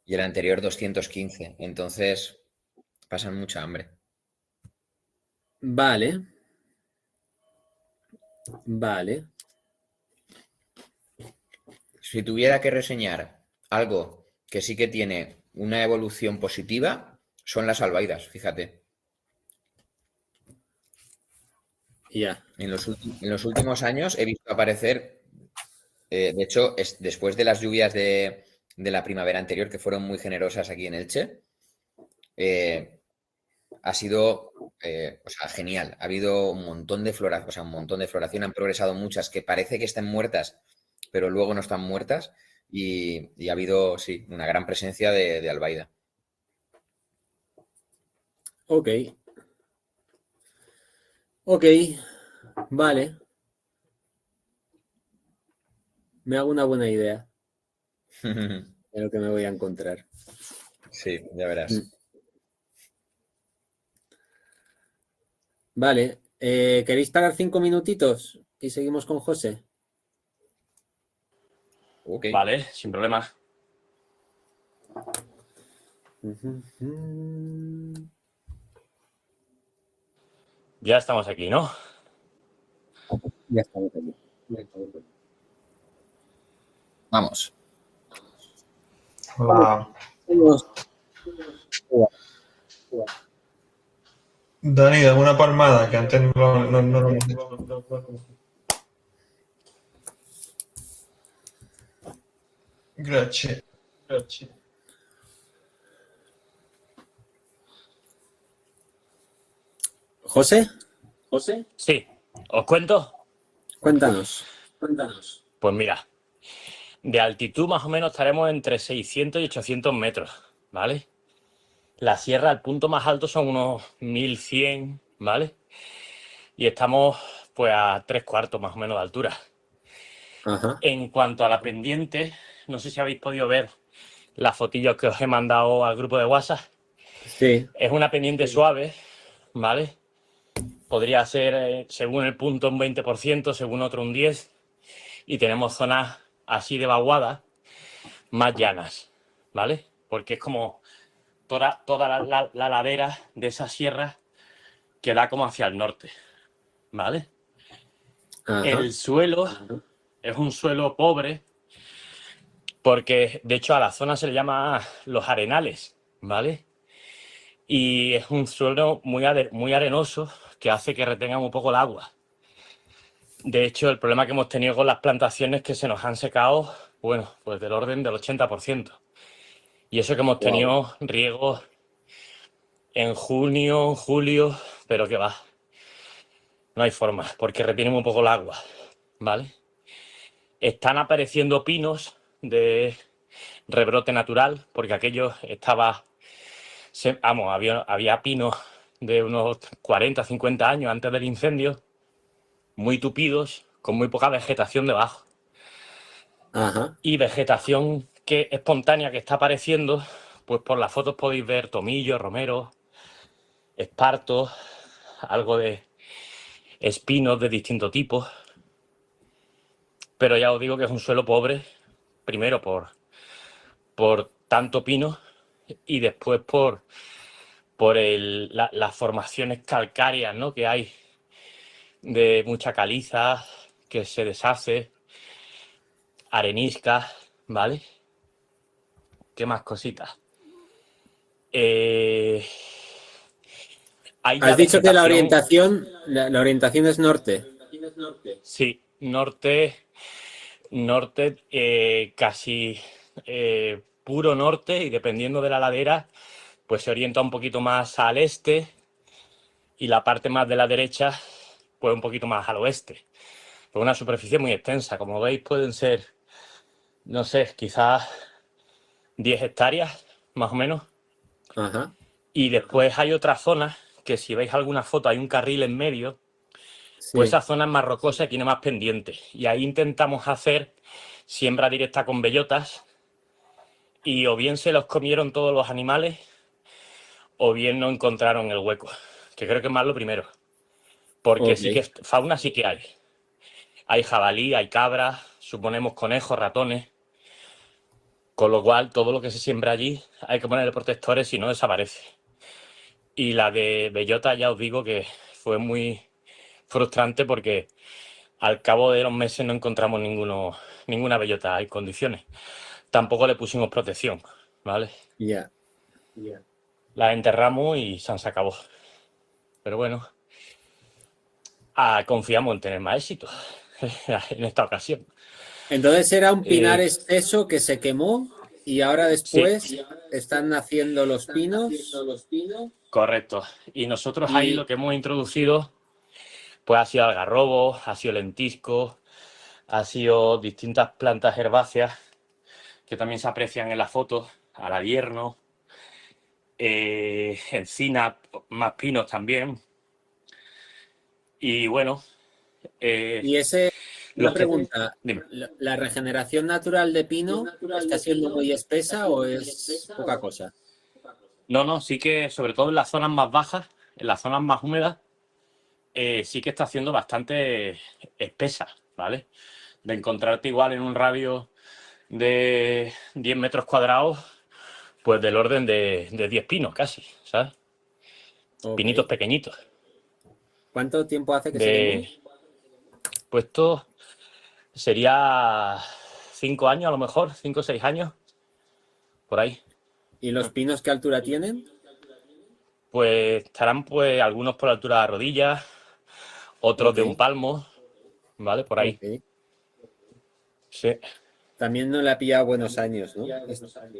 y el anterior 215. Entonces, pasan mucha hambre. Vale. Vale. Si tuviera que reseñar algo que sí que tiene una evolución positiva, son las albaidas, fíjate. Ya. En los últimos años he visto aparecer, de hecho, después de las lluvias de la primavera anterior, que fueron muy generosas aquí en Elche, eh, ha sido o sea, genial. Ha habido un montón de floración, o sea, un montón de floración. Han progresado muchas que parece que estén muertas, pero luego no están muertas. Y ha habido, sí, una gran presencia de albaida. Ok. Ok. Vale. Me hago una buena idea de lo que me voy a encontrar. Sí, ya Mm. verás. Vale. ¿Queréis parar 5 minutitos? Y seguimos con José. Ok. Vale, sin problemas. Ya estamos aquí, ¿no? Ya estamos aquí. Ya estamos aquí. Vamos. Hola. Vamos. Dani, dame una palmada, que antes no lo hemos hecho. Gracias. Gracias. José, ¿José? Sí. ¿Os cuento? cuéntanos. Pues mira, de altitud más o menos estaremos entre 600 y 800 metros, ¿vale? La sierra, el punto más alto son unos 1100, ¿vale? Y estamos pues a 3/4 más o menos de altura. Ajá. En cuanto a la pendiente, no sé si habéis podido ver las fotillos que os he mandado al grupo de WhatsApp. Sí. Es una pendiente suave, ¿vale? Podría ser, según el punto, un 20%, según otro un 10%. Y tenemos zonas así de vaguadas, más llanas, ¿vale? Porque es como toda la ladera de esa sierra que da como hacia el norte, ¿vale? Ajá. El suelo es un suelo pobre porque, de hecho, a la zona se le llama los arenales, ¿vale? Y es un suelo muy arenoso que hace que retenga un poco el agua. De hecho, el problema que hemos tenido con las plantaciones es que se nos han secado, bueno, pues del orden del 80%. Y eso que hemos tenido riegos en junio, julio, pero que va. No hay forma, porque retienen un poco el agua, ¿vale? Están apareciendo pinos de rebrote natural, porque aquello estaba... Vamos, había pinos de unos 40, 50 años antes del incendio, muy tupidos, con muy poca vegetación debajo. Ajá. Y vegetación que espontánea que está apareciendo, pues por las fotos podéis ver tomillo, romero, esparto, algo de espinos de distintos tipos. Pero ya os digo que es un suelo pobre, primero por tanto pino y después por las formaciones calcáreas, ¿no?, que hay de mucha caliza que se deshace, arenisca, ¿vale? ¿Qué más cositas? Hay ya Has dicho que vegetación. la orientación es norte. Sí, norte, casi puro norte, y dependiendo de la ladera, pues se orienta un poquito más al este y la parte más de la derecha, pues un poquito más al oeste. Pues una superficie muy extensa. Como veis, pueden ser, no sé, quizás 10 hectáreas, más o menos. Ajá. Y después hay otras zonas que, si veis alguna foto, hay un carril en medio. Pues Sí. esa zona es más rocosa y tiene más pendiente. Y ahí intentamos hacer siembra directa con bellotas, y o bien se los comieron todos los animales o bien no encontraron el hueco, que creo que es más lo primero. Porque Ok. sí que fauna sí que hay. Hay jabalí, hay cabras, suponemos conejos, ratones. Con lo cual, todo lo que se siembra allí hay que ponerle protectores, si no desaparece. Y la de bellota, ya os digo que fue muy frustrante, porque al cabo de los meses no encontramos ninguna bellota en condiciones. Tampoco le pusimos protección, ¿vale? Ya. La enterramos y se acabó. Pero bueno, confiamos en tener más éxito en esta ocasión. Entonces era un pinar Eh, espeso que se quemó y ahora sí, después están naciendo los pinos correcto. Y nosotros ahí lo y que hemos introducido, pues ha sido algarrobo, ha sido lentisco, ha sido distintas plantas herbáceas que también se aprecian en las fotos, aladierno, encina, más pinos también. Y bueno, y ese, una los que... pregunta, Dime. ¿la regeneración natural de pino está siendo muy espesa o es poca cosa? No, sí que, sobre todo en las zonas más bajas, en las zonas más húmedas, sí que está haciendo bastante espesa, ¿vale? De encontrarte igual en un radio de 10 metros cuadrados, pues del orden de 10 pinos casi, ¿sabes? Ok. Pinitos pequeñitos. ¿Cuánto tiempo hace que se quemó? Pues esto sería 5 años, a lo mejor, 5 o 6 años, por ahí. ¿Y los pinos qué altura tienen? Pues estarán, pues, algunos por la altura de la rodilla, otros Ok, de un palmo, ¿vale? Por ahí. ok. Sí. También no le ha pillado buenos años, ¿no?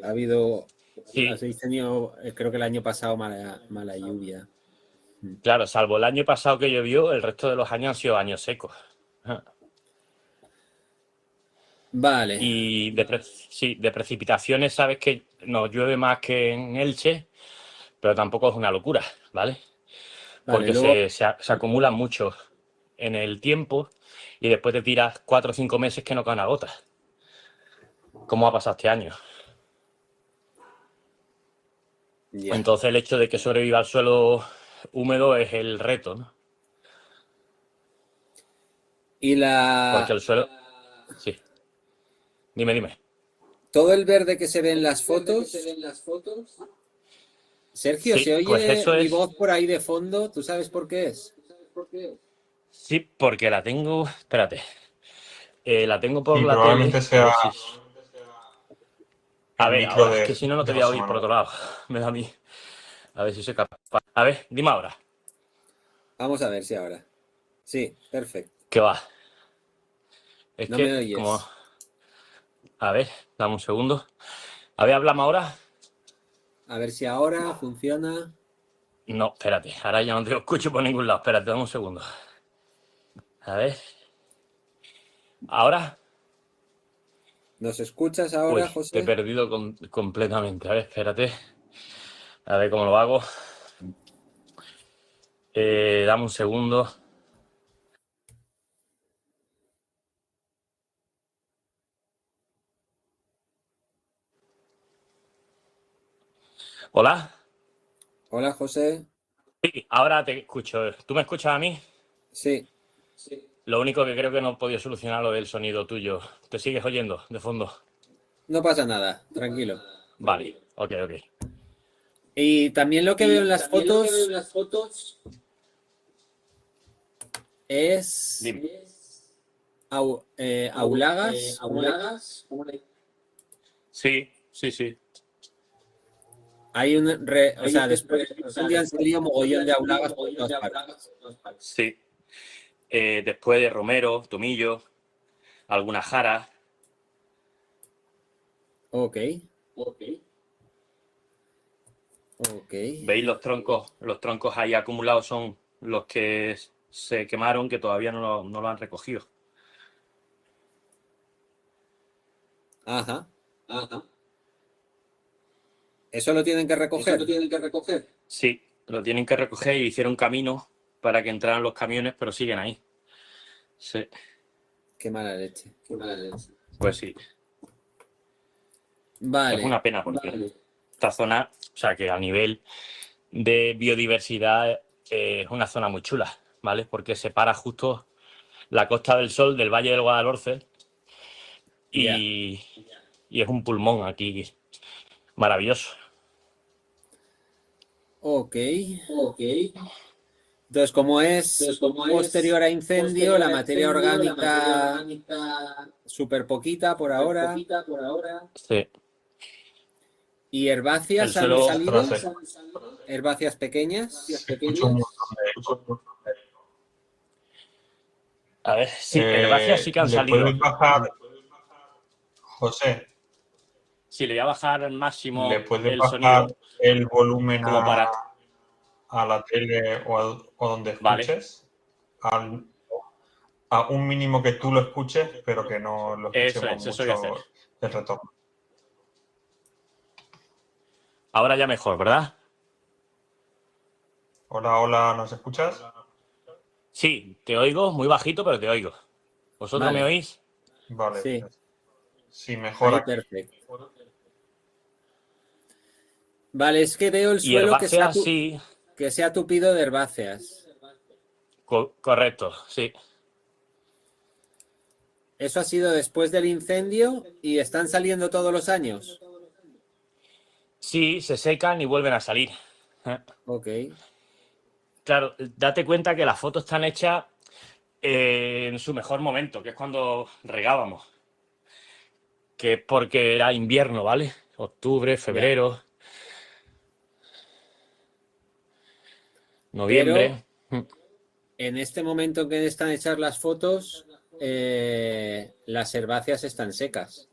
Ha habido, Sí, habéis tenido, creo que el año pasado mala lluvia. claro, salvo el año pasado que llovió, el resto de los años han sido años secos. Vale, Y sí, de precipitaciones, sabes que nos llueve más que en Elche, pero tampoco es una locura, ¿vale? vale. Porque Luego, se acumulan mucho en el tiempo, y después te tiras 4 o 5 meses que no caen a gotas, como ha pasado este año. ya. Entonces el hecho de que sobreviva el suelo húmedo es el reto, ¿no? Y Porque el suelo... Sí, dime. todo el verde que se ve en las fotos. Sergio, Sí, se pues oye eso mi es... voz por ahí de fondo. ¿Tú sabes por qué es? Sí, porque la tengo... Espérate. La tengo por Y la tele. probablemente A sea ver si... A el ver, micro ahora, es que si no, no te de voy a José oír por Manuel. otro lado. Me da a mí. A ver si soy capaz. A ver, dime ahora. Vamos a ver si ahora. Sí, perfecto. ¿Qué va? Es No que, me oyes. como... A ver, dame un segundo. A ver, ¿hablamos ahora? A ver si ahora funciona. No, espérate. Ahora ya no te escucho por ningún lado. Espérate, dame un segundo. A ver. ¿Ahora? ¿Nos escuchas Uy, ahora, te he José? perdido completamente. A ver, espérate. A ver cómo lo hago. Dame un segundo. ¿Hola? Hola, José. Sí, ahora te escucho. ¿Tú me escuchas a mí? Sí. Lo único que creo que no he podido solucionar lo del sonido tuyo. ¿Te sigues oyendo de fondo? No pasa nada, tranquilo. Vale, ok. Y también lo que veo en las fotos es Dime. aulagas. Sí. Hay o sea, después un día han salido mogollón de aulagas por todas partes. Sí. Después de romero, tomillo, alguna jara. Ok. ¿Veis los troncos? Los troncos ahí acumulados son los que se quemaron, que todavía no lo han recogido. Ajá. ¿Eso lo tienen que recoger? Sí, lo tienen que recoger y hicieron camino para que entraran los camiones, pero siguen ahí. Sí, Qué mala leche. pues sí. Es Vale. una pena porque esta zona, o sea, que a nivel de biodiversidad es una zona muy chula, ¿vale? Porque separa justo la Costa del Sol del Valle del Guadalhorce y es un pulmón aquí maravilloso. Ok. Entonces, como es posterior a incendio, la materia orgánica súper poquita por ahora. Sí. ¿Y herbáceas El han suelo- salido? Ostras, ¿Herbáceas pequeñas? se escucha un montón de eco. A ver, sí, herbáceas sí que han ¿Le salido. puedes bajar, José, Sí, le voy a bajar al máximo le puedes el bajar sonido el volumen como para... a la tele o donde Vale, escuches? A un mínimo que tú lo escuches, pero que no lo escuchemos eso voy a hacer. mucho el retorno. Ahora ya mejor, ¿verdad? Hola, ¿nos escuchas? Sí, te oigo muy bajito, pero te oigo. ¿Vosotros me Vale. oís? Vale. Sí. Sí, mejor Ahí aquí. perfecto. Vale, es que veo el Y suelo herbáceas sí, que sea tupido de herbáceas. correcto, sí. ¿Eso ha sido después del incendio y están saliendo todos los años? Sí, se secan y vuelven a salir. Ok. Claro, date cuenta que las fotos están hechas en su mejor momento, que es cuando regábamos, que es porque era invierno, ¿vale? Octubre, febrero, noviembre. En este momento en que están hechas las fotos, las herbáceas están secas.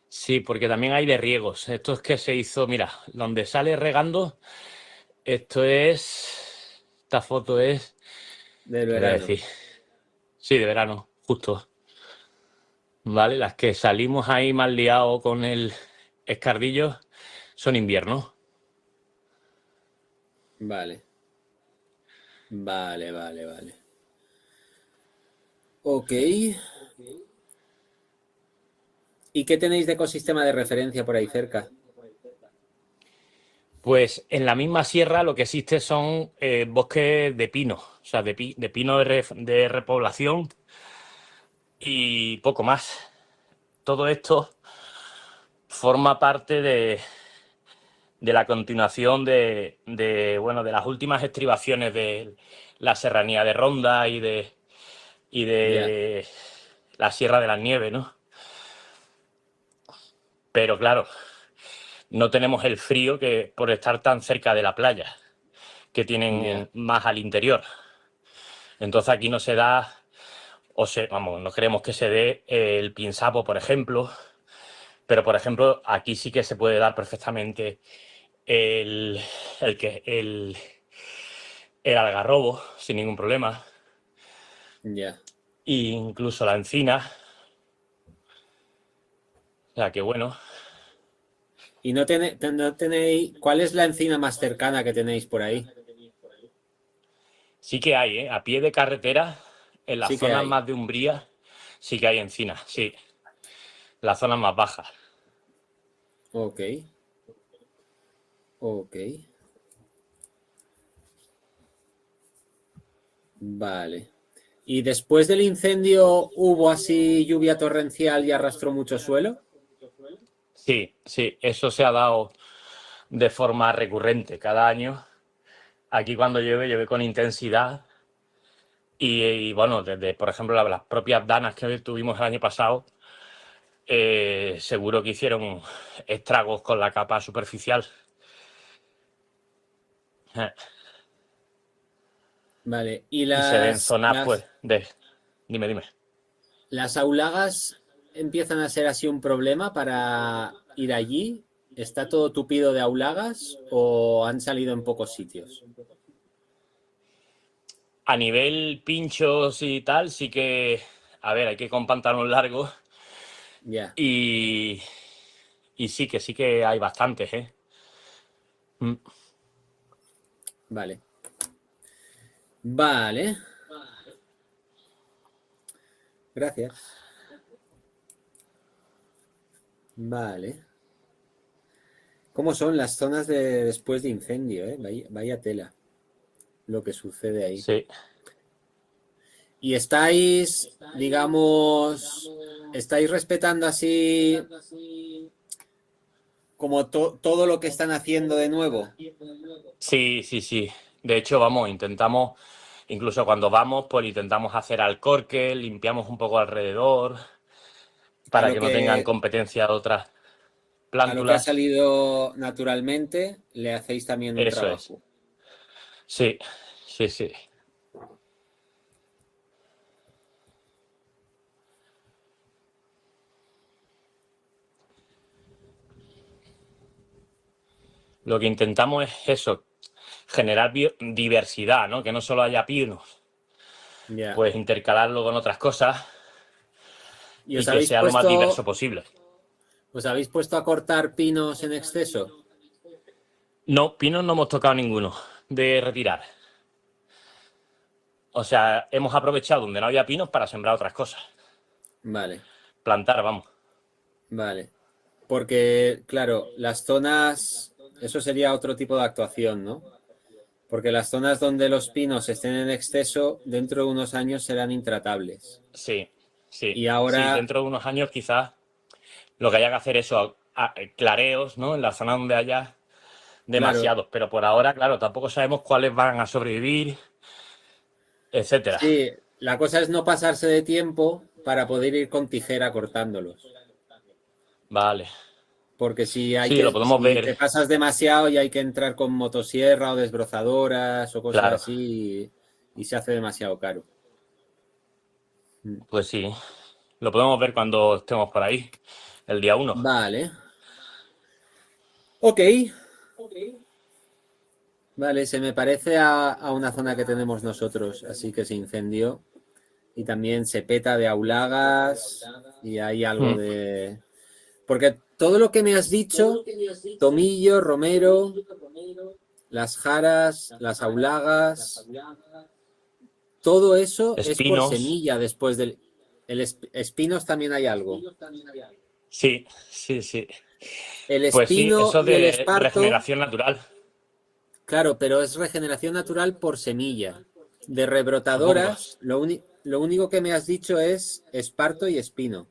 Sí, porque también hay de riegos. Esto es que se hizo, mira, donde sale regando, esta foto es, Del ¿qué voy a verano. decir? Sí, de verano, justo. ¿Vale? Las que salimos ahí más liados con el escardillo son invierno. Vale. Ok. ¿Y qué tenéis de ecosistema de referencia por ahí cerca? Pues en la misma sierra lo que existe son bosques de pino, o sea, de pino de repoblación y poco más. Todo esto forma parte de la continuación bueno, de las últimas estribaciones de la serranía de Ronda y de la Sierra de las Nieves, ¿no? Pero claro, no tenemos el frío que por estar tan cerca de la playa, que tienen más al interior. Entonces aquí no se da vamos, no queremos que se dé el pinsapo, por ejemplo, pero por ejemplo, aquí sí que se puede dar perfectamente el, el, el algarrobo sin ningún problema, Ya. e incluso la encina. O sea, que bueno. ¿Y no tenéis, cuál es la encina más cercana que tenéis por ahí? Sí que hay, ¿eh? A pie de carretera, en las Sí que zonas hay. más de umbría, sí que hay encinas, sí. Las zonas más bajas. Ok. Ok. Vale. ¿Y después del incendio hubo así lluvia torrencial y arrastró mucho suelo? Sí, sí, eso se ha dado de forma recurrente cada año. Aquí cuando llueve con intensidad bueno, desde, por ejemplo, las propias danas que tuvimos el año pasado, seguro que hicieron estragos con la capa superficial. Vale. ¿Y Y se ven zonas, pues, Dime. las aulagas empiezan a ser así un problema para ir allí? ¿Está todo tupido de aulagas o han salido en pocos sitios? A nivel pinchos y tal, sí que, a ver, hay que ir con pantalón largo Ya. y sí que hay bastantes, ¿eh? Vale. Vale. Gracias. Vale. ¿Cómo son las zonas de después de incendio, eh? Vaya tela lo que sucede ahí. Sí. Y estáis, digamos, estáis respetando así como todo lo que están haciendo de nuevo. Sí. De hecho, vamos, intentamos, incluso cuando vamos, pues intentamos hacer alcorque, limpiamos un poco alrededor A para lo que no tengan que, competencia de otras a lo que ha plántulas. salido naturalmente, le hacéis también un Eso es. trabajo. Sí. Lo que intentamos es eso, generar diversidad, ¿no? Que no solo haya pinos, Ya. pues intercalarlo con otras cosas ¿Y y que sea lo más diverso posible. os habéis puesto a cortar pinos en exceso? No, pinos no hemos tocado ninguno de retirar. O sea, hemos aprovechado donde no había pinos para sembrar otras cosas. Vale, Plantar, vamos. vale. Porque, claro, las zonas, eso sería otro tipo de actuación, ¿no? Porque las zonas donde los pinos estén en exceso, dentro de unos años serán intratables. Sí. Y ahora, Dentro de unos años quizás lo que haya que hacer es eso, clareos, ¿no? En la zona donde haya claro, demasiados. Pero por ahora, claro, tampoco sabemos cuáles van a sobrevivir, etcétera. sí, la cosa es no pasarse de tiempo para poder ir con tijera cortándolos. Vale. Porque Sí, lo podemos si ver. te pasas demasiado y hay que entrar con motosierra o desbrozadoras o cosas Claro. así y se hace demasiado caro. Pues sí. Lo podemos ver cuando estemos por ahí, el día 1. Vale. Ok. Vale, se me parece a una zona que tenemos nosotros, así que se incendió. Y también se peta de aulagas y hay algo de... Porque todo lo que me has dicho, tomillo, romero, las jaras, las aulagas, todo eso es por Espinos. semilla después del... Espinos también hay algo. Sí. El Pues sí, espino eso y el de esparto, regeneración natural. claro, pero es regeneración natural por semilla. De Supongo. rebrotadoras, lo único que me has dicho es esparto y espino.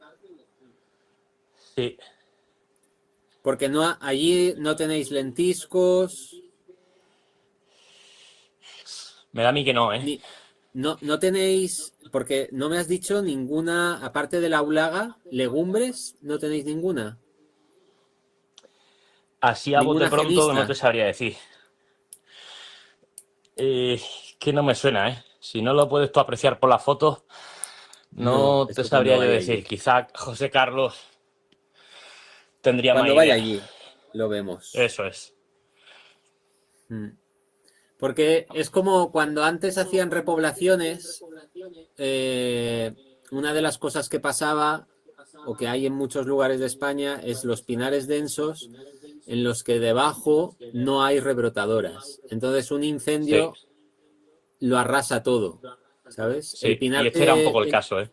Sí. Porque no, allí no tenéis lentiscos, Me da a mí que no, ¿eh? no tenéis, porque no me has dicho ninguna, aparte de la aulaga, legumbres, no tenéis ninguna. Así a bote Ninguna pronto no te genista. sabría decir. Que no me suena, ¿eh? Si no lo puedes tú apreciar por las fotos, No, No te esto cuando sabría yo vaya decir. allí. Quizá José Carlos tendría más Cuando vaya idea. allí, lo vemos. Eso es. Mm. Porque es como cuando antes hacían repoblaciones, una de las cosas que pasaba, o que hay en muchos lugares de España, es los pinares densos en los que debajo no hay rebrotadoras. Entonces un Sí, incendio lo arrasa todo, ¿sabes? sí. Y este era un poco el caso, ¿eh?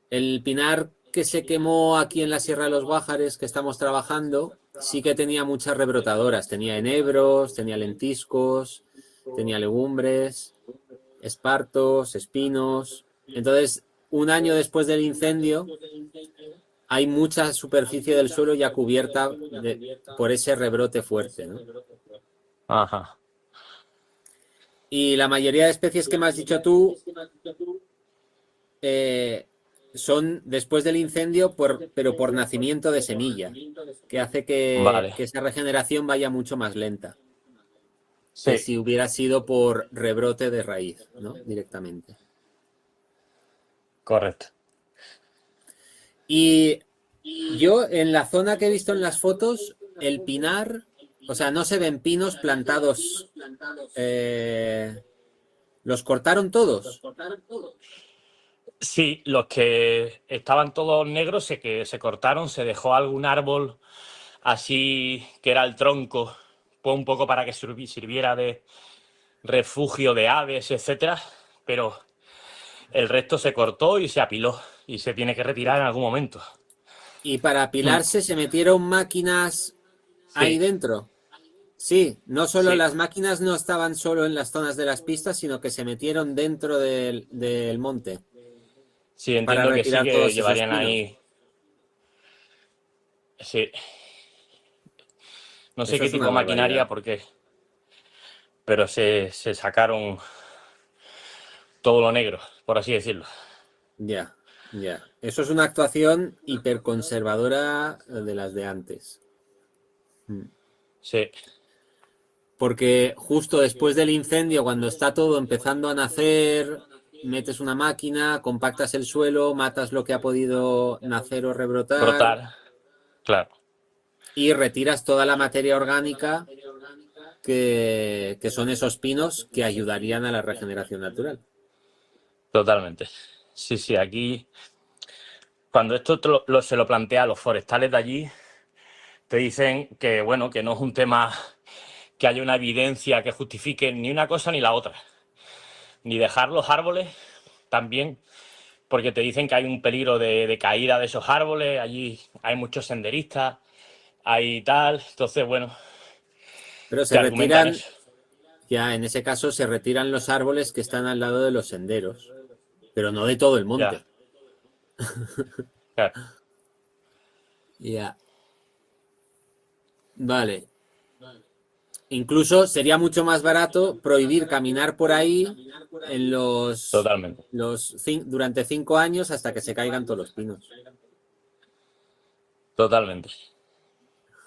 El pinar que se quemó aquí en la Sierra de los Guájares, que estamos trabajando, sí que tenía muchas rebrotadoras. Tenía enebros, tenía lentiscos, tenía legumbres, espartos, espinos. Entonces, un año después del incendio, hay mucha superficie del suelo ya cubierta por ese rebrote fuerte, ¿no? Ajá. Y la mayoría de especies que me has dicho tú son después del incendio, pero por nacimiento de semilla, que hace que Vale. esa regeneración vaya mucho más lenta que Sí, si hubiera sido por rebrote de raíz, ¿no? Directamente. correcto. Y yo en la zona que he visto en las fotos, el pinar, o sea, no se ven pinos plantados. ¿Los cortaron todos? Sí, los que estaban todos negros que se cortaron, se dejó algún árbol así que era el tronco, pues un poco para que sirviera de refugio de aves, etcétera, pero el resto se cortó y se apiló y se tiene que retirar en algún momento. Y para apilarse se metieron máquinas ahí Sí, dentro. Sí, no solo sí, las máquinas no estaban solo en las zonas de las pistas, sino que se metieron dentro del monte sí, para entiendo que sí retirar que todos esos llevarían pinos. ahí. Sí, no sé Eso qué es tipo una de maquinaria, barbaridad. porque, pero se sacaron todo lo negro, por así decirlo. Ya, ya. Eso es una actuación hiperconservadora de las de antes. Mm. Sí, Porque justo después del incendio, cuando está todo empezando a nacer, metes una máquina, compactas el suelo, matas lo que ha podido nacer o rebrotar brotar, claro, y retiras toda la materia orgánica que son esos pinos que ayudarían a la regeneración natural. totalmente. Sí, sí, aquí, cuando esto se lo plantea a los forestales de allí, te dicen que, bueno, que no es un tema que haya una evidencia que justifique ni una cosa ni la otra. Ni dejar los árboles también, porque te dicen que hay un peligro de caída de esos árboles, allí hay muchos senderistas, hay tal, entonces, bueno, Pero se te argumentan retiran, eso. ya en ese caso se retiran los árboles que están al lado de los senderos, pero no de todo el Ya, monte. claro, Ya, vale. Incluso sería mucho más barato prohibir caminar por ahí en totalmente, durante 5 años hasta que se caigan todos los pinos. totalmente.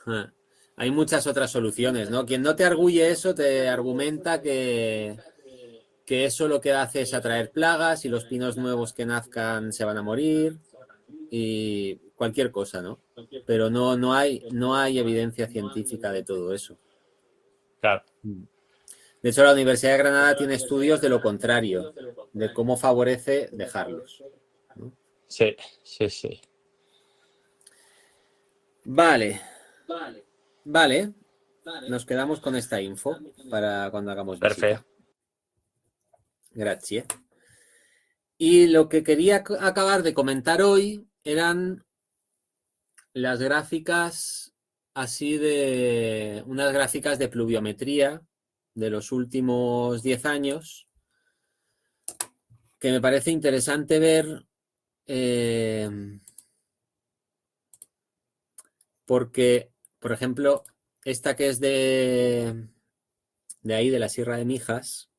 Ja. Hay muchas otras soluciones, ¿no? Quien no te arguye eso te argumenta que eso lo que hace es atraer plagas y los pinos nuevos que nazcan se van a morir y cualquier cosa, ¿no? Pero no hay evidencia científica de todo eso. Claro, De hecho, la Universidad de Granada tiene estudios de lo contrario, de cómo favorece dejarlos, ¿no? sí, sí, sí. Vale, vale. Nos quedamos con esta info para cuando hagamos visita. Perfecto. Gracias. Y lo que quería acabar de comentar hoy eran las gráficas así de unas gráficas de pluviometría de los últimos 10 años que me parece interesante ver porque, por ejemplo, esta que es de ahí, de la Sierra de Mijas,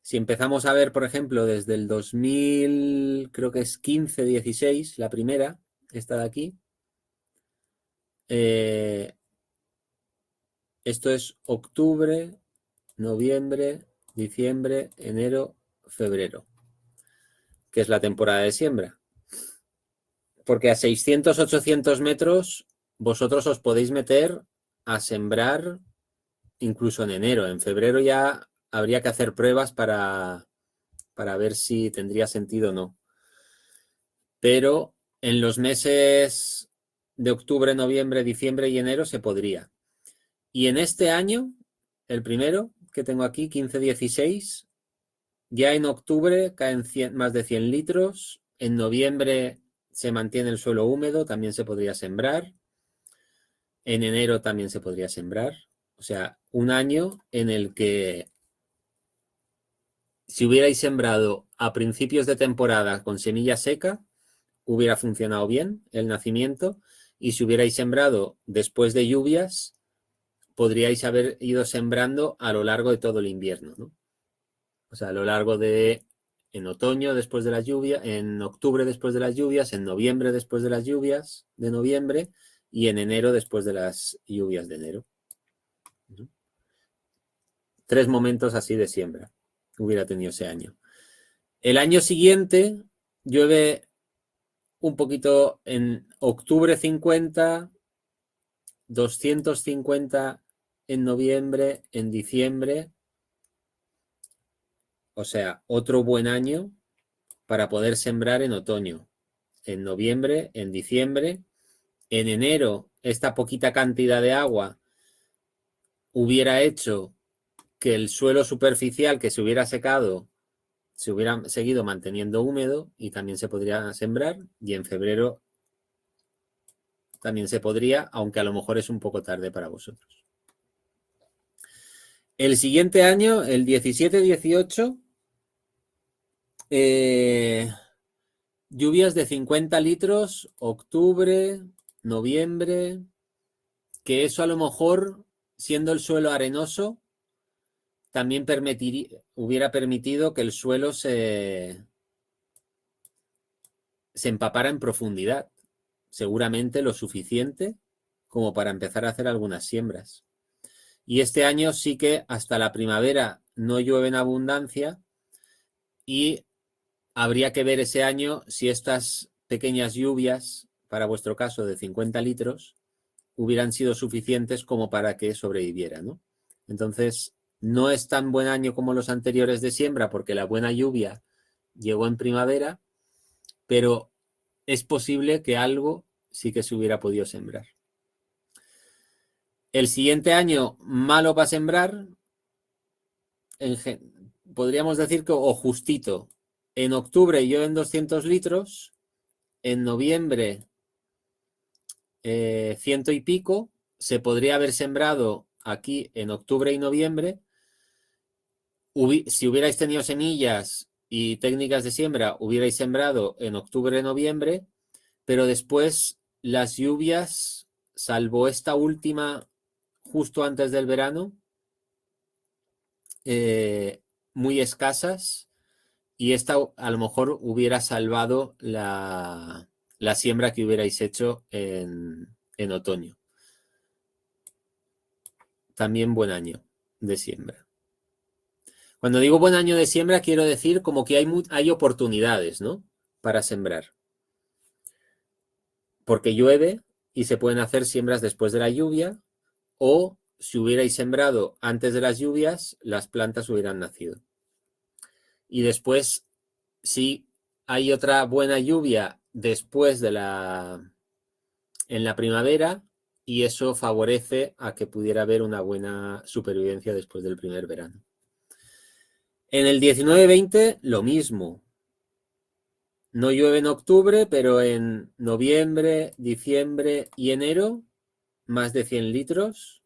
si empezamos a ver, por ejemplo, desde el 2000, creo que es 15-16, la primera, esta de aquí, esto es octubre, noviembre, diciembre, enero, febrero. que es la temporada de siembra. Porque a 600, 800 metros vosotros os podéis meter a sembrar incluso en enero. En febrero ya habría que hacer pruebas para ver si tendría sentido o no. Pero en los meses de octubre, noviembre, diciembre y enero se podría. Y en este año, el primero que tengo aquí, 15-16, ya en octubre caen más de 100 litros. En noviembre se mantiene el suelo húmedo, también se podría sembrar. En enero también se podría sembrar. O sea, un año en el que si hubierais sembrado a principios de temporada con semilla seca, hubiera funcionado bien el nacimiento, y si hubierais sembrado después de lluvias, podríais haber ido sembrando a lo largo de todo el invierno, ¿no? O sea, a lo largo de, en otoño después de las lluvias, en octubre después de las lluvias, en noviembre después de las lluvias de noviembre y en enero después de las lluvias de enero. 3 momentos así de siembra hubiera tenido ese año. El año siguiente llueve un poquito en octubre 50, 250 en noviembre, en diciembre. O sea, otro buen año para poder sembrar en otoño, en noviembre, en diciembre. En enero, esta poquita cantidad de agua hubiera hecho que el suelo superficial que se hubiera secado se hubiera seguido manteniendo húmedo y también se podría sembrar. Y en febrero también se podría, aunque a lo mejor es un poco tarde para vosotros. El siguiente año, el 17-18, lluvias de 50 litros, octubre, noviembre, que eso a lo mejor, siendo el suelo arenoso, también hubiera permitido que el suelo se empapara en profundidad, seguramente lo suficiente como para empezar a hacer algunas siembras. Y este año sí que hasta la primavera no llueve en abundancia y habría que ver ese año si estas pequeñas lluvias, para vuestro caso de 50 litros, hubieran sido suficientes como para que sobreviviera, ¿no? Entonces, no es tan buen año como los anteriores de siembra porque la buena lluvia llegó en primavera, pero es posible que algo sí que se hubiera podido sembrar. El siguiente año, malo para sembrar, podríamos decir que o justito. En octubre llueven 200 litros, en noviembre 100 y pico, se podría haber sembrado aquí en octubre y noviembre. Si hubierais tenido semillas y técnicas de siembra, hubierais sembrado en octubre, noviembre, pero después las lluvias, salvo esta última justo antes del verano, muy escasas, y esta a lo mejor hubiera salvado la siembra que hubierais hecho en otoño. También buen año de siembra. Cuando digo buen año de siembra, quiero decir como que hay oportunidades, ¿no? Para sembrar. Porque llueve y se pueden hacer siembras después de la lluvia, o si hubierais sembrado antes de las lluvias, las plantas hubieran nacido. Y después, si hay otra buena lluvia después de en la primavera, y eso favorece a que pudiera haber una buena supervivencia después del primer verano. En el 19-20, lo mismo. No llueve en octubre, pero en noviembre, diciembre y enero, más de 100 litros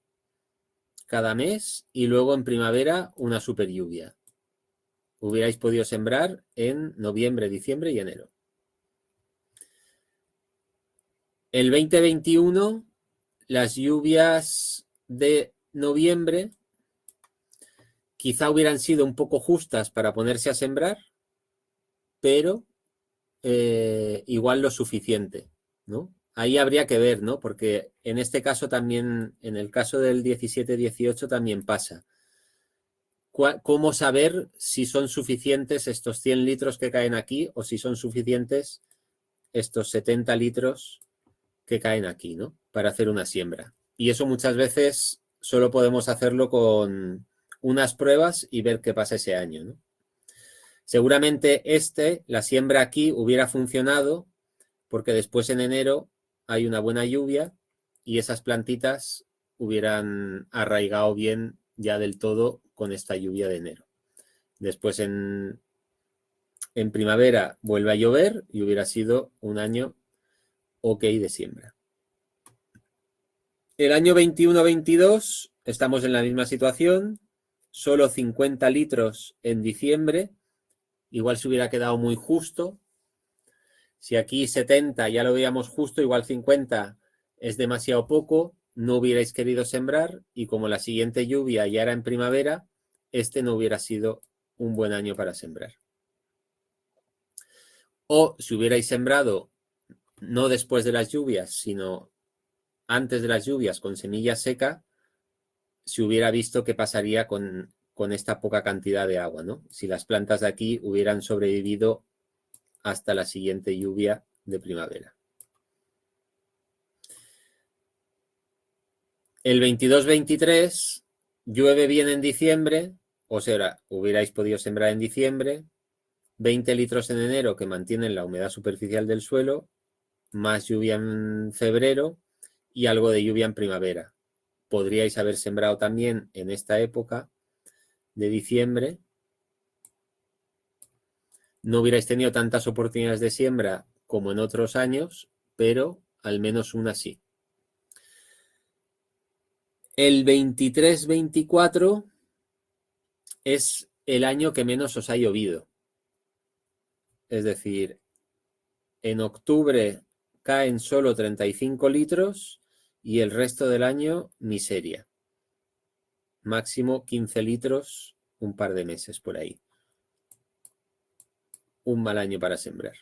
cada mes, y luego en primavera una super lluvia. Hubierais podido sembrar en noviembre, diciembre y enero. El 2021, las lluvias de noviembre quizá hubieran sido un poco justas para ponerse a sembrar, pero igual lo suficiente, ¿no? Ahí habría que ver, ¿no? Porque en este caso también, en el caso del 17-18 también pasa. cómo saber si son suficientes estos 100 litros que caen aquí o si son suficientes estos 70 litros que caen aquí, ¿no? Para hacer una siembra. Y eso muchas veces solo podemos hacerlo con unas pruebas y ver qué pasa ese año, ¿no? Seguramente la siembra aquí hubiera funcionado porque después en enero hay una buena lluvia y esas plantitas hubieran arraigado bien ya del todo con esta lluvia de enero. Después en primavera vuelve a llover y hubiera sido un año ok de siembra. El año 21-22 estamos en la misma situación, solo 50 litros en diciembre, igual se hubiera quedado muy justo. Si aquí 70 ya lo veíamos justo, igual 50 es demasiado poco, no hubierais querido sembrar y como la siguiente lluvia ya era en primavera, no hubiera sido un buen año para sembrar. O si hubierais sembrado no después de las lluvias, sino antes de las lluvias con semilla seca, se hubiera visto qué pasaría con esta poca cantidad de agua, ¿no? Si las plantas de aquí hubieran sobrevivido hasta la siguiente lluvia de primavera. El 22-23 llueve bien en diciembre, o sea, hubierais podido sembrar en diciembre, 20 litros en enero que mantienen la humedad superficial del suelo, más lluvia en febrero y algo de lluvia en primavera. Podríais haber sembrado también en esta época de diciembre. No hubierais tenido tantas oportunidades de siembra como en otros años, pero al menos una sí. El 23-24 es el año que menos os ha llovido. Es decir, en octubre caen solo 35 litros y el resto del año miseria. Máximo 15 litros un par de meses por ahí. Un mal año para sembrar.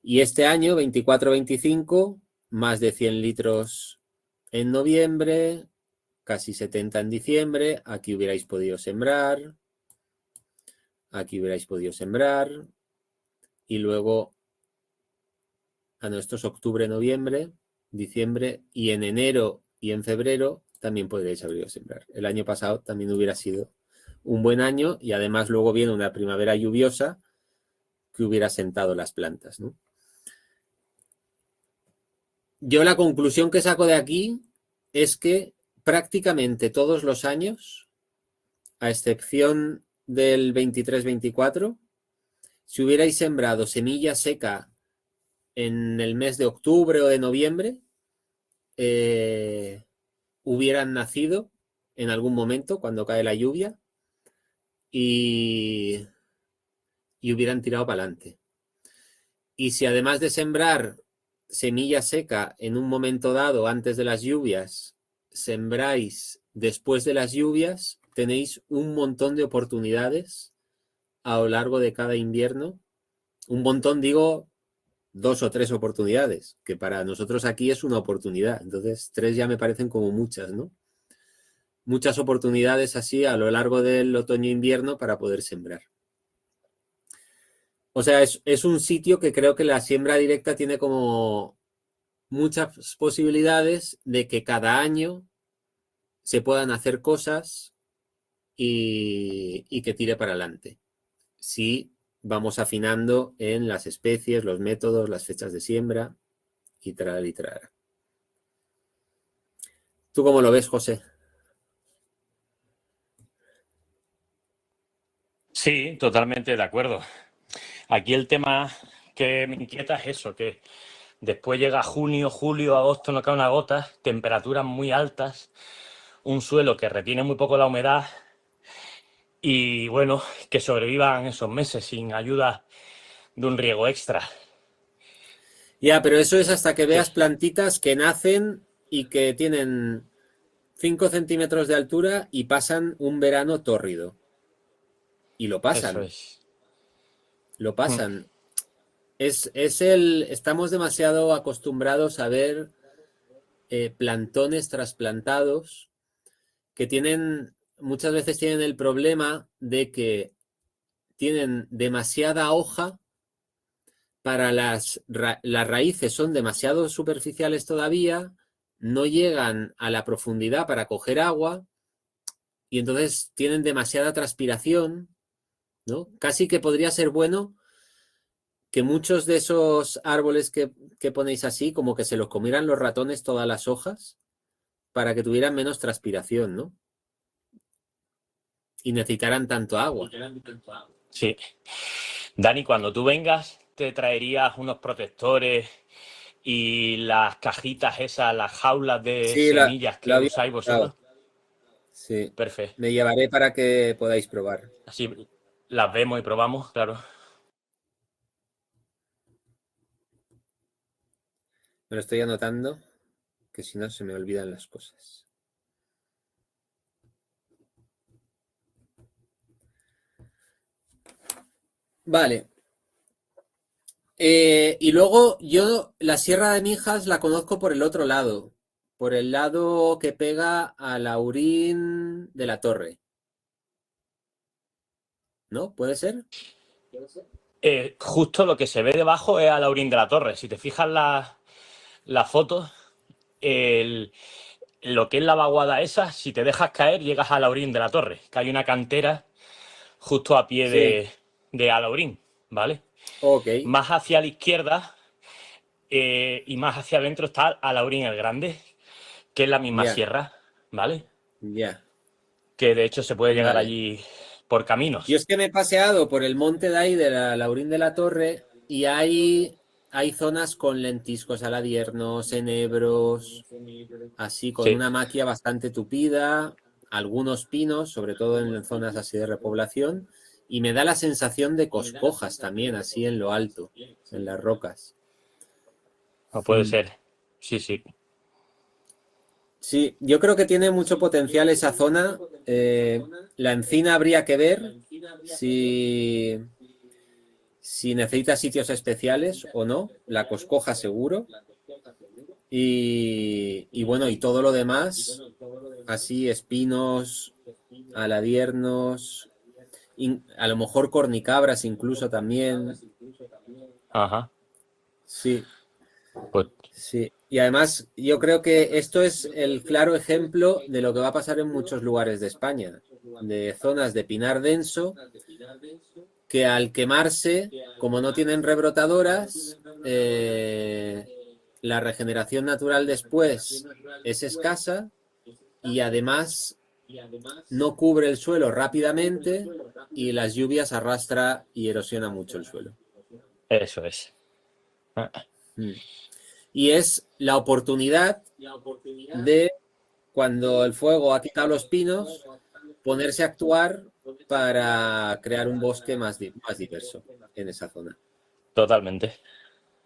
Y este año, 24-25, más de 100 litros en noviembre, casi 70 en diciembre. Aquí hubierais podido sembrar. Aquí hubierais podido sembrar. Y luego, esto es octubre, noviembre, diciembre, y en enero y en febrero también podríais haber ido a sembrar. El año pasado también hubiera sido un buen año y además luego viene una primavera lluviosa que hubiera sentado las plantas, ¿no? Yo la conclusión que saco de aquí es que prácticamente todos los años, a excepción del 23-24, si hubierais sembrado semilla seca en el mes de octubre o de noviembre, hubieran nacido en algún momento cuando cae la lluvia y hubieran tirado para adelante. Y si además de sembrar semilla seca en un momento dado antes de las lluvias, sembráis después de las lluvias, tenéis un montón de oportunidades a lo largo de cada invierno. Un montón, digo, 2 o 3 oportunidades, que para nosotros aquí es una oportunidad. Entonces, 3 ya me parecen como muchas, ¿no? Muchas oportunidades así a lo largo del otoño-invierno para poder sembrar. O sea, es un sitio que creo que la siembra directa tiene como muchas posibilidades de que cada año se puedan hacer cosas y que tire para adelante. Si vamos afinando en las especies, los métodos, las fechas de siembra y traer y traer. ¿Tú cómo lo ves, José? Sí, totalmente de acuerdo. Aquí el tema que me inquieta es eso, que después llega junio, julio, agosto, no cae una gota, temperaturas muy altas, un suelo que retiene muy poco la humedad y, bueno, que sobrevivan esos meses sin ayuda de un riego extra. Ya, pero eso es hasta que veas plantitas que nacen y que tienen 5 centímetros de altura y pasan un verano tórrido. Y lo pasan. Eso es. Lo pasan. Estamos demasiado acostumbrados a ver plantones trasplantados que tienen muchas veces tienen el problema de que tienen demasiada hoja para las raíces, son demasiado superficiales todavía, no llegan a la profundidad para coger agua y entonces tienen demasiada transpiración, ¿no? Casi que podría ser bueno que muchos de esos árboles que ponéis así, como que se los comieran los ratones todas las hojas para que tuvieran menos transpiración, ¿no? Y necesitaran tanto agua. Sí. Dani, cuando tú vengas, te traerías unos protectores y las cajitas esas, las jaulas de Sí, semillas lo que había usáis pensado. vosotros. Sí. Perfecto. Me llevaré para que podáis probar. Así las vemos y probamos, claro. Me lo estoy anotando, que si no se me olvidan las cosas. Vale. Y luego yo la Sierra de Mijas la conozco por el otro lado, por el lado que pega a Laurín de la Torre. ¿No? ¿Puede ser? Justo lo que se ve debajo es a Laurín de la Torre. Si te fijas las fotos, lo que es la vaguada esa, si te dejas caer, llegas a Laurín de la Torre, que hay una cantera justo a pie Sí. de Alaurín, ¿vale? Ok. Más hacia la izquierda y más hacia adentro está Alaurín el Grande, que es la misma Ya, sierra, ¿vale? ya. Que de hecho se puede llegar Vale. allí por caminos. Yo es que me he paseado por el monte de ahí de la Laurín de la Torre y hay zonas con lentiscos aladiernos, enebros, así con Sí, una maquia bastante tupida, algunos pinos, sobre todo en zonas así de repoblación, y me da la sensación de coscojas también, así en lo alto, en las rocas. no puede ser. Sí, sí. Sí, yo creo que tiene mucho potencial esa zona. La encina habría que ver si necesita sitios especiales o no. La coscoja seguro. Y bueno, y todo lo demás, así espinos, aladiernos, a lo mejor cornicabras incluso también. Ajá. Sí, Pues sí. Y además yo creo que esto es el claro ejemplo de lo que va a pasar en muchos lugares de España, de zonas de pinar denso que al quemarse, como no tienen rebrotadoras, la regeneración natural después es escasa y además no cubre el suelo rápidamente y las lluvias arrastra y erosiona mucho el suelo. eso es. Y es la oportunidad de, cuando el fuego ha quitado los pinos, ponerse a actuar para crear un bosque más diverso en esa zona. Totalmente.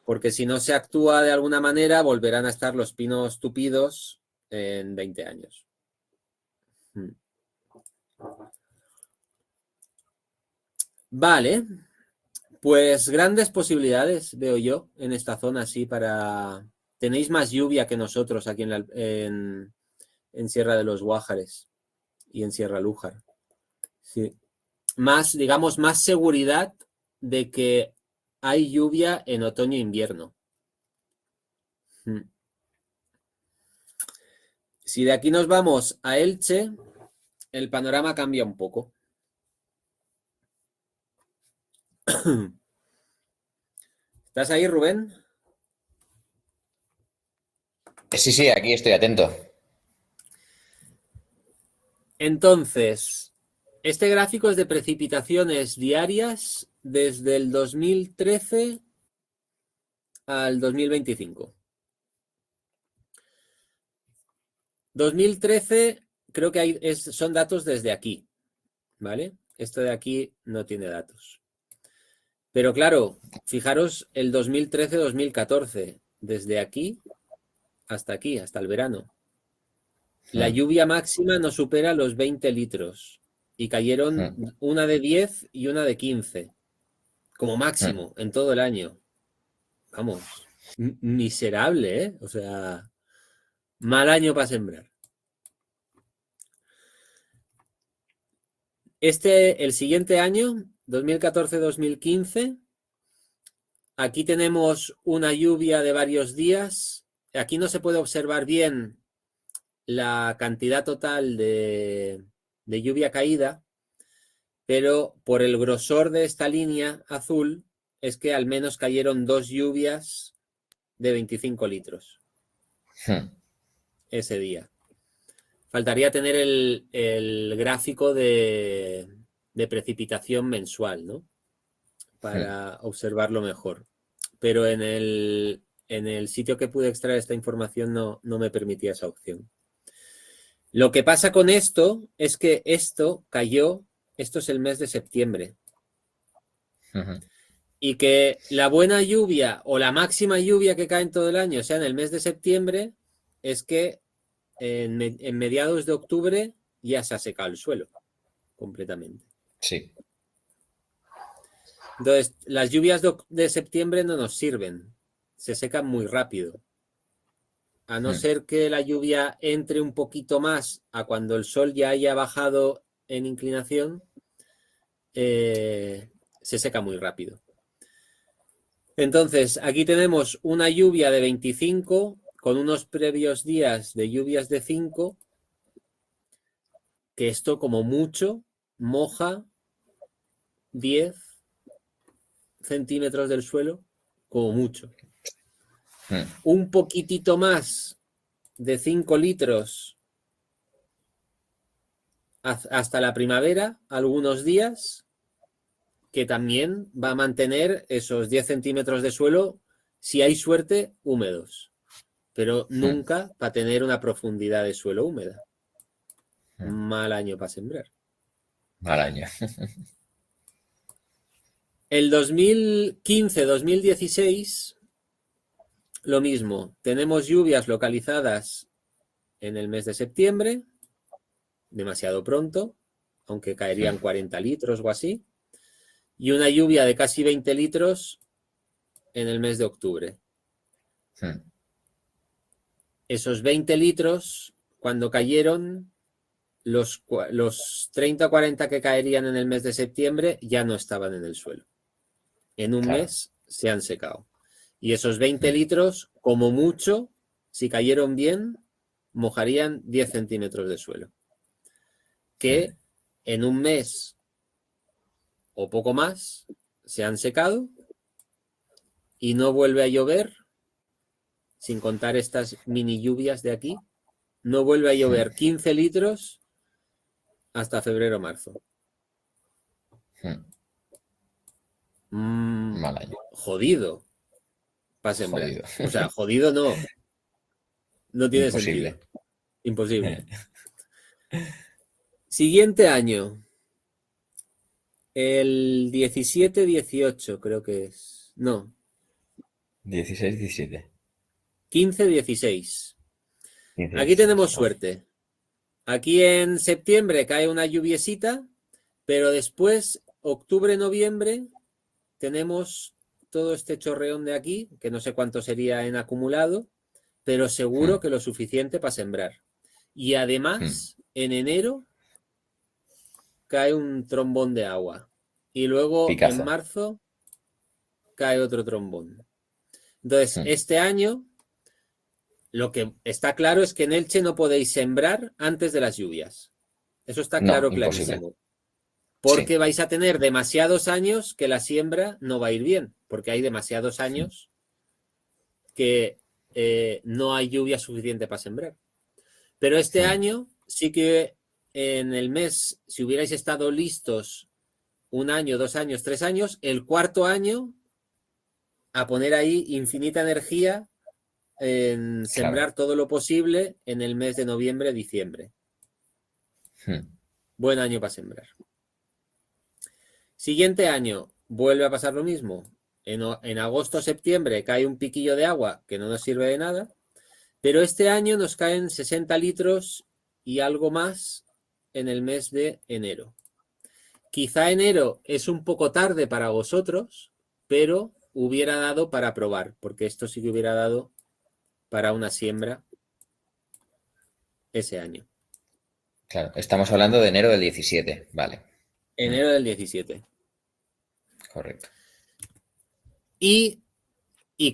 Porque si no se actúa de alguna manera, volverán a estar los pinos tupidos en 20 años. Vale, pues grandes posibilidades veo yo en esta zona, sí, para... Tenéis más lluvia que nosotros aquí en Sierra de los Guájares y en Sierra Lújar. Sí. Más, digamos, más seguridad de que hay lluvia en otoño e invierno. Si de aquí nos vamos a Elche, el panorama cambia un poco. ¿Estás ahí, Rubén? Sí, sí, aquí estoy atento. Entonces, este gráfico es de precipitaciones diarias desde el 2013 al 2025. 2013 creo que son datos desde aquí, ¿vale? Esto de aquí no tiene datos. Pero claro, fijaros el 2013-2014, desde aquí, hasta el verano. La lluvia máxima no supera los 20 litros y cayeron una de 10 y una de 15, como máximo en todo el año. Vamos, miserable, ¿eh? O sea, mal año para sembrar. El siguiente año, 2014-2015, aquí tenemos una lluvia de varios días. Aquí no se puede observar bien la cantidad total de lluvia caída, pero por el grosor de esta línea azul es que al menos cayeron 2 lluvias de 25 litros ese día. Faltaría tener el gráfico de precipitación mensual, ¿no? Para observarlo mejor. Pero en el sitio que pude extraer esta información no me permitía esa opción. Lo que pasa con esto es que esto es el mes de septiembre. Y que la buena lluvia o la máxima lluvia que cae en todo el año sea en el mes de septiembre, es que en mediados de octubre ya se ha secado el suelo completamente. Sí. Entonces, las lluvias de septiembre no nos sirven, se secan muy rápido. A no ser que la lluvia entre un poquito más a cuando el sol ya haya bajado en inclinación, se seca muy rápido. Entonces, aquí tenemos una lluvia de 25 con unos previos días de lluvias de 5, que esto como mucho moja 10 centímetros del suelo, como mucho. Un poquitito más de 5 litros hasta la primavera, algunos días, que también va a mantener esos 10 centímetros de suelo, si hay suerte, húmedos, pero nunca para tener una profundidad de suelo húmeda. Mal año para sembrar. Mal año. El 2015-2016, lo mismo. Tenemos lluvias localizadas en el mes de septiembre, demasiado pronto, aunque caerían 40 litros o así, y una lluvia de casi 20 litros en el mes de octubre. Esos 20 litros, cuando cayeron, los 30 o 40 que caerían en el mes de septiembre ya no estaban en el suelo. En un mes se han secado. Y esos 20 litros, como mucho, si cayeron bien, mojarían 10 centímetros de suelo. Que en un mes o poco más se han secado y no vuelve a llover, sin contar estas mini lluvias de aquí, no vuelve a llover 15 litros hasta febrero o marzo. Mal año. Jodido para sembrar. O sea, jodido no. No tiene Imposible. sentido. Imposible. Siguiente año. El 17-18 creo que es. No. 16-17. 15-16. Aquí tenemos suerte. Aquí en septiembre cae una lluviecita, pero después, octubre-noviembre, tenemos todo este chorreón de aquí, que no sé cuánto sería en acumulado, pero seguro que lo suficiente para sembrar. Y además, en enero cae un trombón de agua. Y luego Picazo. en marzo cae otro trombón. Entonces, este año, lo que está claro es que en Elche no podéis sembrar antes de las lluvias. Eso está claro, clarísimo. Porque vais a tener demasiados años que la siembra no va a ir bien, porque hay demasiados años que no hay lluvia suficiente para sembrar. Pero este año sí que en el mes, si hubierais estado listos 1 año, 2 años, 3 años, el cuarto año a poner ahí infinita energía en sembrar todo lo posible en el mes de noviembre, diciembre. Buen año para sembrar. Siguiente año, vuelve a pasar lo mismo. En agosto, septiembre cae un piquillo de agua que no nos sirve de nada, pero este año nos caen 60 litros y algo más en el mes de enero. Quizá enero es un poco tarde para vosotros, pero hubiera dado para probar, porque esto sí que hubiera dado para una siembra ese año. Claro, estamos hablando de enero del 17, vale. Enero del 17. Correcto. Y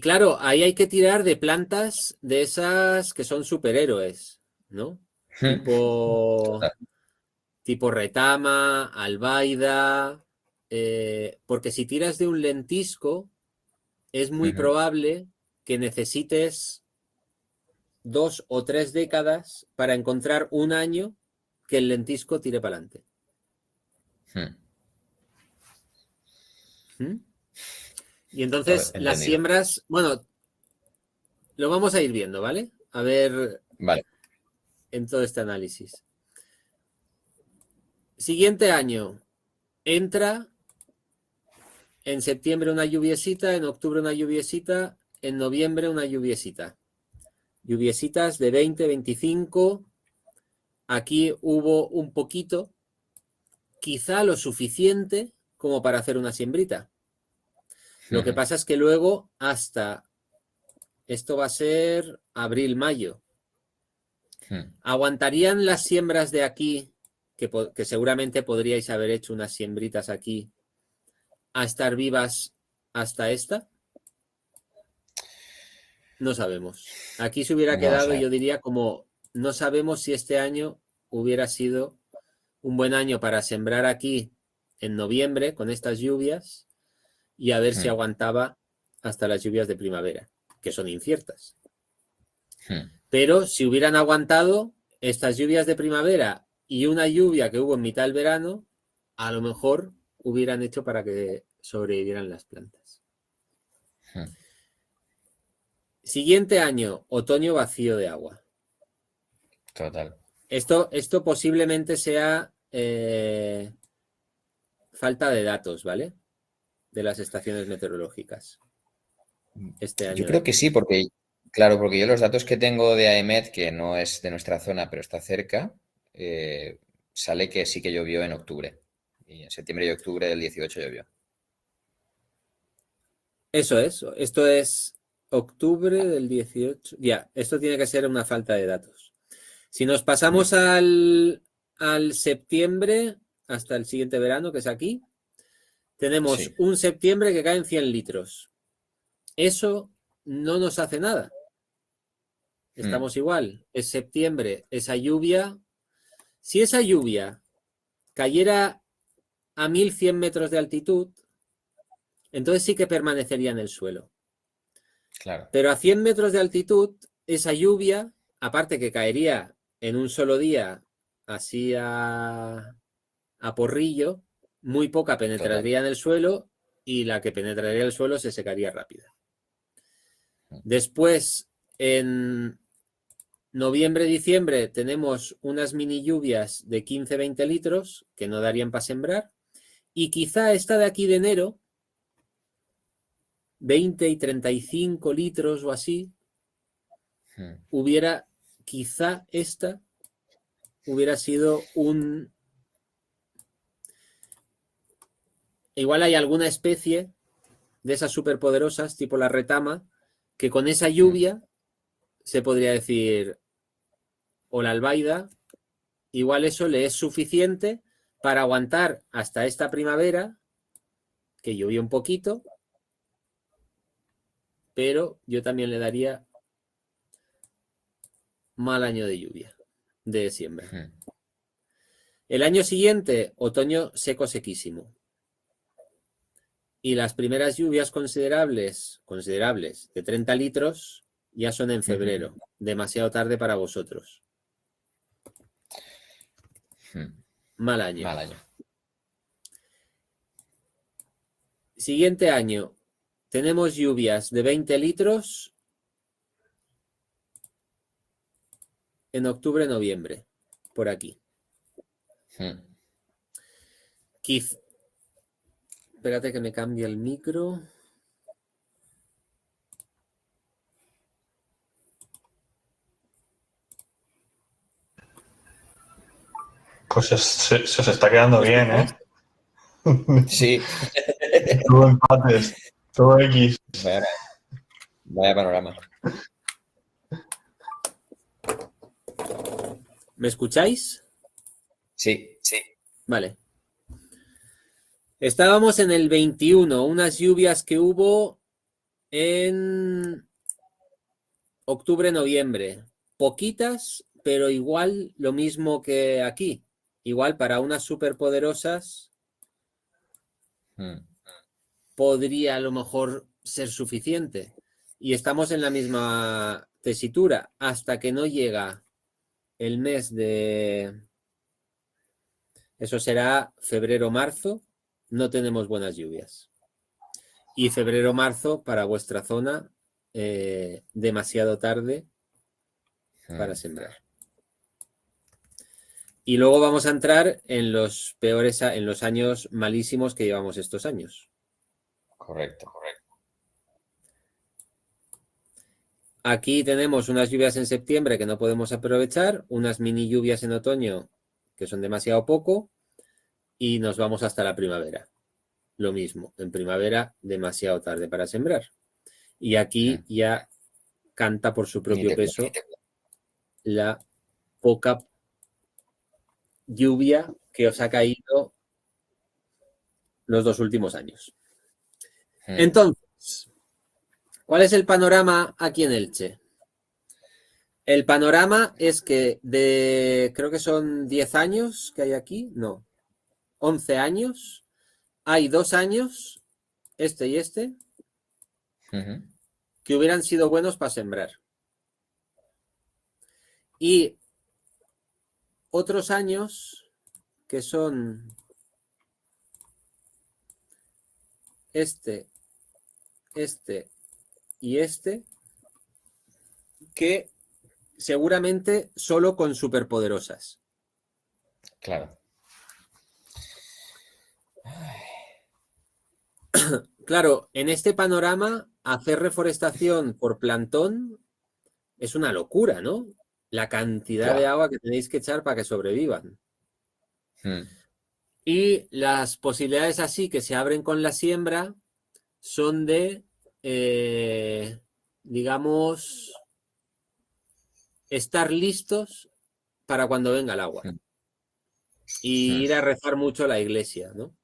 claro, ahí hay que tirar de plantas de esas que son superhéroes, ¿no? Tipo retama, albaida, porque si tiras de un lentisco, es muy probable que necesites 2 o 3 décadas para encontrar un año que el lentisco tire para adelante. Y entonces las siembras, bueno, lo vamos a ir viendo, ¿vale? A ver, vale, en todo este análisis. Siguiente año, entra en septiembre una lluviecita, en octubre una lluviecita, en noviembre una lluviecita. Lluviecitas de 20, 25. Aquí hubo un poquito, quizá lo suficiente como para hacer una siembrita. Lo que pasa es que luego hasta, esto va a ser abril, mayo. ¿Aguantarían las siembras de aquí, que seguramente podríais haber hecho unas siembritas aquí, a estar vivas hasta esta? No sabemos. Aquí se hubiera quedado, yo diría, como no sabemos si este año hubiera sido un buen año para sembrar aquí en noviembre con estas lluvias y a ver si aguantaba hasta las lluvias de primavera, que son inciertas. Pero si hubieran aguantado estas lluvias de primavera y una lluvia que hubo en mitad del verano, a lo mejor hubieran hecho para que sobrevivieran las plantas. Siguiente año, otoño vacío de agua. Total. Esto posiblemente sea falta de datos, ¿vale? De las estaciones meteorológicas. Este año. Yo creo que sí, porque yo los datos que tengo de AEMET, que no es de nuestra zona, pero está cerca, sale que sí que llovió en octubre. Y en septiembre y octubre del 18 llovió. Eso es. Esto es octubre del 18. Ya, esto tiene que ser una falta de datos. Si nos pasamos al septiembre, hasta el siguiente verano, que es aquí, tenemos un septiembre que caen 100 litros. Eso no nos hace nada. Estamos igual. Es septiembre, esa lluvia. Si esa lluvia cayera a 1100 metros de altitud, entonces sí que permanecería en el suelo. Claro. Pero a 100 metros de altitud, esa lluvia, aparte que caería en un solo día, así a porrillo, muy poca penetraría en el suelo y la que penetraría en el suelo se secaría rápido. Después, en noviembre, diciembre, tenemos unas mini lluvias de 15-20 litros que no darían para sembrar. Y quizá esta de aquí de enero, 20 y 35 litros o así, quizá esta hubiera sido un... Igual hay alguna especie de esas superpoderosas, tipo la retama, que con esa lluvia se podría decir, o la albaida, igual eso le es suficiente para aguantar hasta esta primavera, que llovió un poquito, pero yo también le daría mal año de lluvia, de siembra. El año siguiente, otoño seco, sequísimo. Y las primeras lluvias considerables de 30 litros ya son en febrero. Demasiado tarde para vosotros. Mal año. Mal año. Siguiente año, tenemos lluvias de 20 litros en octubre, noviembre, por aquí. Espérate que me cambie el micro. Pues se os está quedando bien, ¿eh? Sí. Todo empates, todo X. Vaya panorama. ¿Me escucháis? Sí, sí. Vale. Estábamos en el 21, unas lluvias que hubo en octubre, noviembre. Poquitas, pero igual lo mismo que aquí. Igual para unas superpoderosas podría a lo mejor ser suficiente. Y estamos en la misma tesitura. Hasta que no llega el mes de... Eso será febrero-marzo, no tenemos buenas lluvias. Y febrero-marzo para vuestra zona, demasiado tarde para sembrar. Y luego vamos a entrar en los peores, en los años malísimos que llevamos estos años. Correcto. Aquí tenemos unas lluvias en septiembre que no podemos aprovechar, unas mini lluvias en otoño que son demasiado poco, y nos vamos hasta la primavera. Lo mismo, en primavera demasiado tarde para sembrar. Y aquí ya canta por su propio peso la poca lluvia que os ha caído los 2 últimos años. Entonces, ¿cuál es el panorama aquí en Elche? El panorama es que creo que son 10 años que hay aquí, no, 11 años, hay 2 años, este y este, que hubieran sido buenos para sembrar. Y otros años que son este y este, que seguramente solo con superpoderosas. Claro. Claro, en este panorama, hacer reforestación por plantón es una locura, ¿no? La cantidad de agua que tenéis que echar para que sobrevivan. Y las posibilidades así que se abren con la siembra son de, digamos, estar listos para cuando venga el agua. Y ir a rezar mucho a la iglesia, ¿no?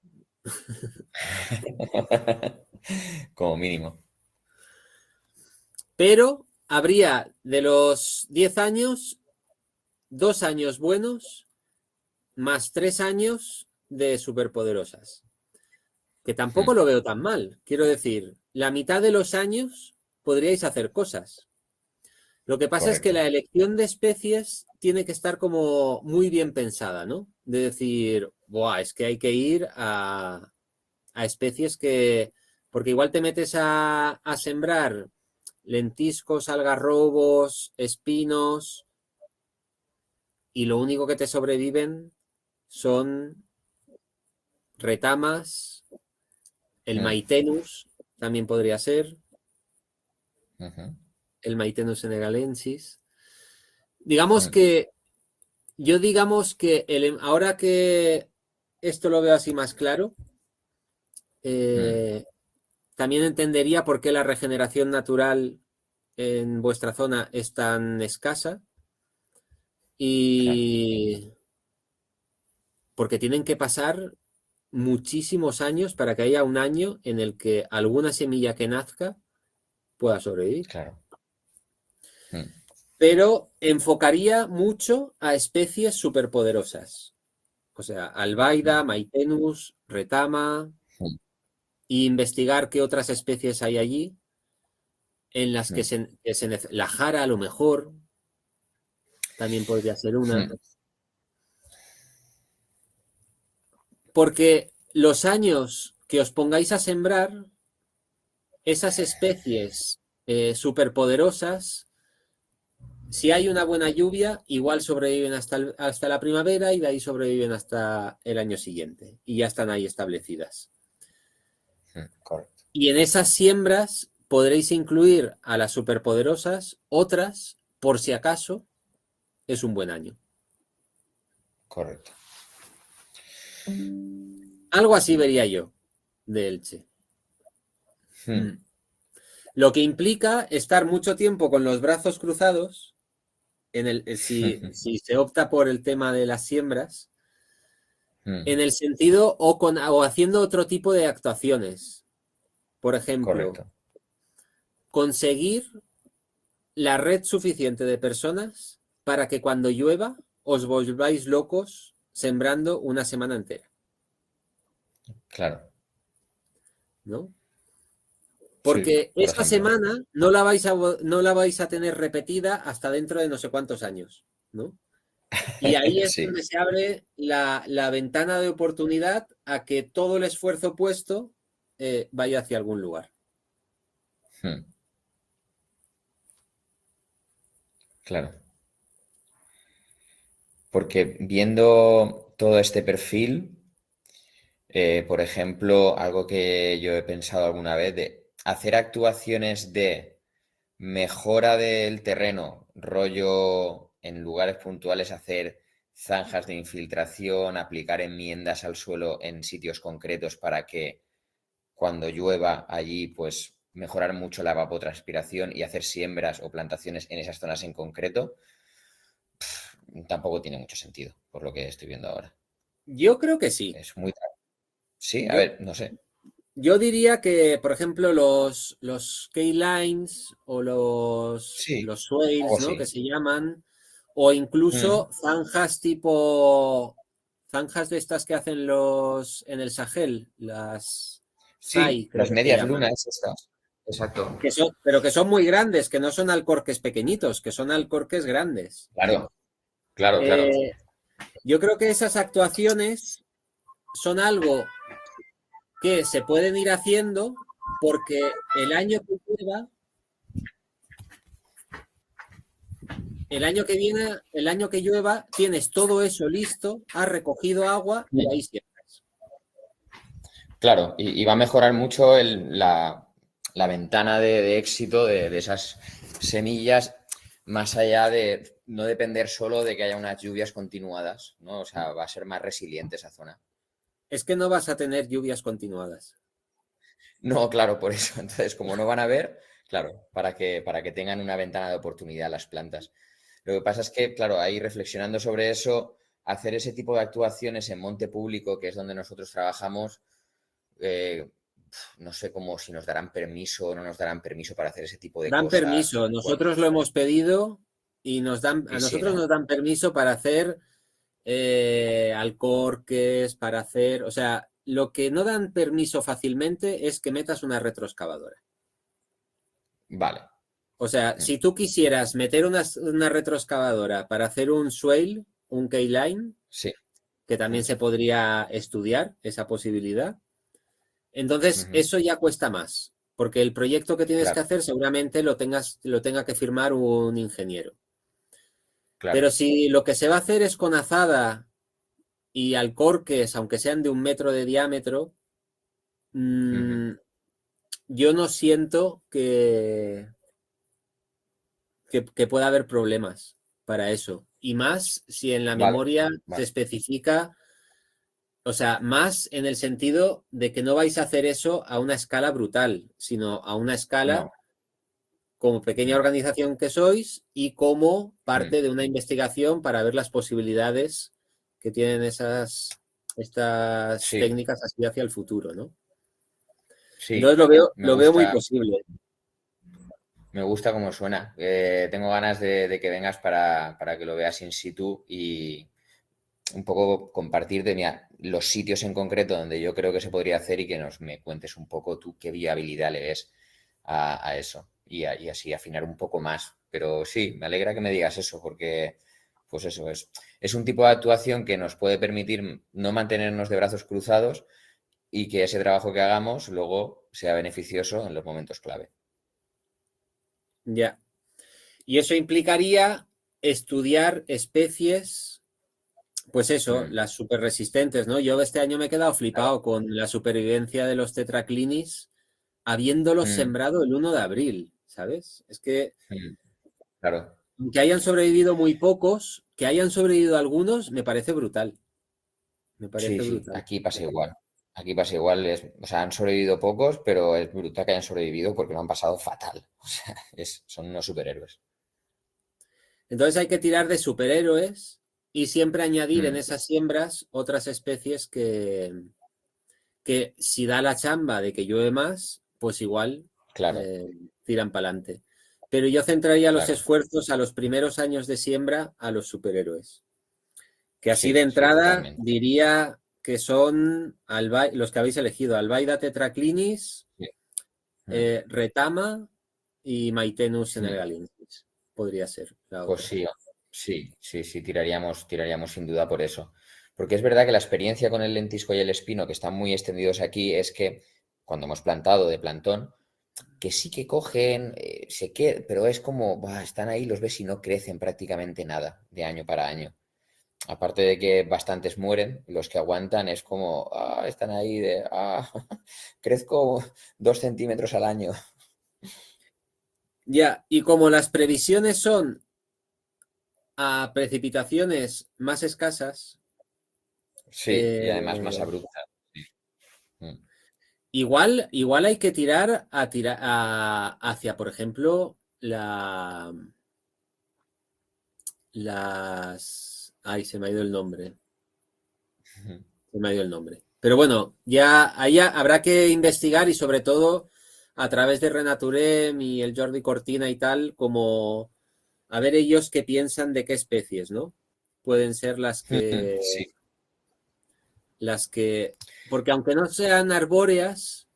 Como mínimo. Pero habría de los 10 años, 2 años buenos, más 3 años de superpoderosas. Que tampoco lo veo tan mal. Quiero decir, la mitad de los años podríais hacer cosas. Lo que pasa es que la elección de especies tiene que estar como muy bien pensada, ¿no? De decir, buah, es que hay que ir a especies que... Porque igual te metes a sembrar lentiscos, algarrobos, espinos, y lo único que te sobreviven son retamas, el Maitenus también podría ser, el Maitenus senegalensis. Digamos que, ahora que esto lo veo así más claro, también entendería por qué la regeneración natural en vuestra zona es tan escasa, y porque tienen que pasar muchísimos años para que haya un año en el que alguna semilla que nazca pueda sobrevivir. Claro. Pero enfocaría mucho a especies superpoderosas. O sea, albaida, maitenus, retama, e investigar qué otras especies hay allí en las que la jara a lo mejor también podría ser una. Porque los años que os pongáis a sembrar, esas especies superpoderosas, si hay una buena lluvia, igual sobreviven hasta la primavera, y de ahí sobreviven hasta el año siguiente. Y ya están ahí establecidas. Correcto. Y en esas siembras podréis incluir a las superpoderosas, otras, por si acaso es un buen año. Correcto. Algo así vería yo de Elche. Lo que implica estar mucho tiempo con los brazos cruzados, si se opta por el tema de las siembras, en el sentido o haciendo otro tipo de actuaciones. Por ejemplo, Correcto. conseguir la red suficiente de personas para que cuando llueva os volváis locos sembrando una semana entera, Claro. ¿no? Sí, Porque por esa ejemplo. semana no la vais a tener repetida hasta dentro de no sé cuántos años, ¿no? Y ahí es Sí. donde se abre la ventana de oportunidad a que todo el esfuerzo puesto vaya hacia algún lugar. Claro. Porque viendo todo este perfil, por ejemplo, algo que yo he pensado alguna vez de hacer actuaciones de mejora del terreno, rollo en lugares puntuales, hacer zanjas de infiltración, aplicar enmiendas al suelo en sitios concretos para que cuando llueva allí, pues mejorar mucho la evapotranspiración y hacer siembras o plantaciones en esas zonas en concreto, tampoco tiene mucho sentido, por lo que estoy viendo ahora. Yo creo que sí. Es muy... Sí, a Yo, ver, no sé. yo diría que, por ejemplo, los keylines o Sí, los algo swales, ¿no? así. Que se llaman, o incluso zanjas de estas que hacen los en el Sahel, las Sí, Zai, creo las que se medias llaman. lunas estas. Exacto. Pero que son muy grandes, que no son alcorques pequeñitos, que son alcorques grandes. Claro, claro, claro. Eh, yo creo que esas actuaciones son algo que se pueden ir haciendo porque el año que viene, el año que llueva, tienes todo eso listo, has recogido agua y ahí siembras. Claro, y va a mejorar mucho la ventana de éxito de esas semillas, más allá de no depender solo de que haya unas lluvias continuadas, ¿no? O sea, va a ser más resiliente esa zona. Es que no vas a tener lluvias continuadas. No, claro, por eso. Entonces, como no van a ver, claro, para que tengan una ventana de oportunidad las plantas. Lo que pasa es que, claro, ahí reflexionando sobre eso, hacer ese tipo de actuaciones en monte público, que es donde nosotros trabajamos, eh, no sé cómo si nos darán permiso o no nos darán permiso para hacer ese tipo de Dan cosas. permiso, nosotros lo hemos pedido y a Y sí, nosotros ¿no? nos dan permiso para hacer alcorques, para hacer, o sea, lo que no dan permiso fácilmente es que metas una retroexcavadora. Vale. O sea, si tú quisieras meter una retroexcavadora para hacer un swale, un keyline, Sí. que también se podría estudiar esa posibilidad, entonces Ujú. eso ya cuesta más, porque el proyecto que tienes que Claro, hacer seguramente lo tenga que firmar un ingeniero. Pero claro. si lo que se va a hacer es con azada y alcorques, aunque sean de 1 metro de diámetro, Ujú. yo no siento que pueda haber problemas para eso. Y más si en la Vale, memoria se vale. especifica, o sea, más en el sentido de que no vais a hacer eso a una escala brutal, sino a una escala No. como pequeña Mm, organización que sois y como mm. parte de una investigación para ver las posibilidades que tienen estas Sí, técnicas así hacia el futuro, ¿no? Entonces sí. Me lo veo muy gusta. posible. Me gusta cómo suena. Tengo ganas de que vengas para que lo veas in situ y un poco compartirte, mira, los sitios en concreto donde yo creo que se podría hacer y que me cuentes un poco tú qué viabilidad le ves a eso y así afinar un poco más. Pero sí, me alegra que me digas eso porque, pues eso es un tipo de actuación que nos puede permitir no mantenernos de brazos cruzados y que ese trabajo que hagamos luego sea beneficioso en los momentos clave. Ya. Y eso implicaría estudiar especies, pues eso, Mm, las super resistentes, ¿no? Yo este año me he quedado claro. flipado con la supervivencia de los tetraclinis habiéndolos Mm, sembrado el 1 de abril, ¿sabes? Es que mm, claro. aunque hayan sobrevivido muy pocos, que hayan sobrevivido algunos, me parece brutal. Me Sí, parece sí, brutal. aquí pasa igual. Aquí pasa igual, o sea, han sobrevivido pocos, pero es brutal que hayan sobrevivido porque lo han pasado fatal. O sea, son unos superhéroes. Entonces hay que tirar de superhéroes y siempre añadir en esas siembras otras especies que si da la chamba de que llueve más, pues igual Claro, tiran para adelante. Pero yo centraría los claro. esfuerzos a los primeros años de siembra a los superhéroes. Que así de Sí, sí, entrada totalmente. diría que son los que habéis elegido: Albaida tetraclinis, Sí. Mm, Retama y Maitenus mm. senegalensis. Podría ser la Pues otra. sí, sí, tiraríamos sin duda por eso. Porque es verdad que la experiencia con el lentisco y el espino, que están muy extendidos aquí, es que cuando hemos plantado de plantón, que sí que cogen, pero es como, buah, están ahí, los ves y no crecen prácticamente nada de año para año. Aparte de que bastantes mueren, los que aguantan es como, están ahí crezco 2 centímetros al año. Ya, y como las previsiones son a precipitaciones más escasas, Sí, y además más eh, abrupta. Sí. Mm. igual hay que tirar hacia, por ejemplo, Ay, se me ha ido el nombre. Se me ha ido el nombre. Pero bueno, ya ahí habrá que investigar y sobre todo a través de Renaturem y el Jordi Cortina y tal, como a ver ellos qué piensan de qué especies, ¿no? Pueden ser Sí. porque aunque no sean arbóreas,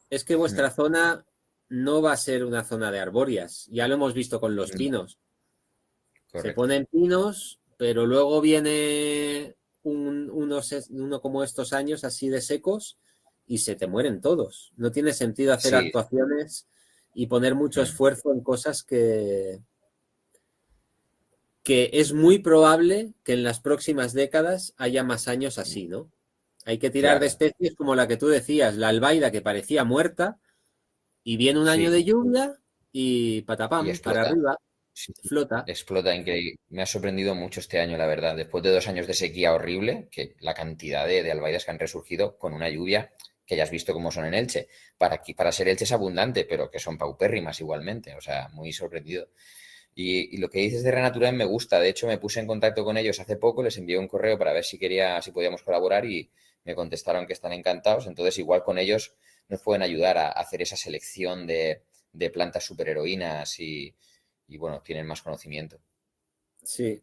es que vuestra zona no va a ser una zona de arbóreas. Ya lo hemos visto con los No, pinos. Se correcto. ponen pinos, pero luego viene uno como estos años así de secos y se te mueren todos. No tiene sentido hacer Sí. actuaciones y poner mucho Mm. esfuerzo en cosas que es muy probable que en las próximas décadas haya más años así, ¿no? Hay que tirar de Claro. especies como la que tú decías, la albaida que parecía muerta y viene un año de Sí. lluvia y Y patapam, para explota. arriba, Sí, sí. flota. Explota increíble. Me ha sorprendido mucho este año, la verdad. Después de 2 años de sequía horrible, que la cantidad de albaidas que han resurgido con una lluvia que ya has visto cómo son en Elche. Para ser Elche es abundante, pero que son paupérrimas igualmente. O sea, muy sorprendido. Y lo que dices de Renaturem me gusta. De hecho, me puse en contacto con ellos hace poco, les envié un correo para ver si podíamos colaborar y me contestaron que están encantados. Entonces, igual con ellos nos pueden ayudar a hacer esa selección de plantas superheroínas y bueno, tienen más conocimiento. Sí,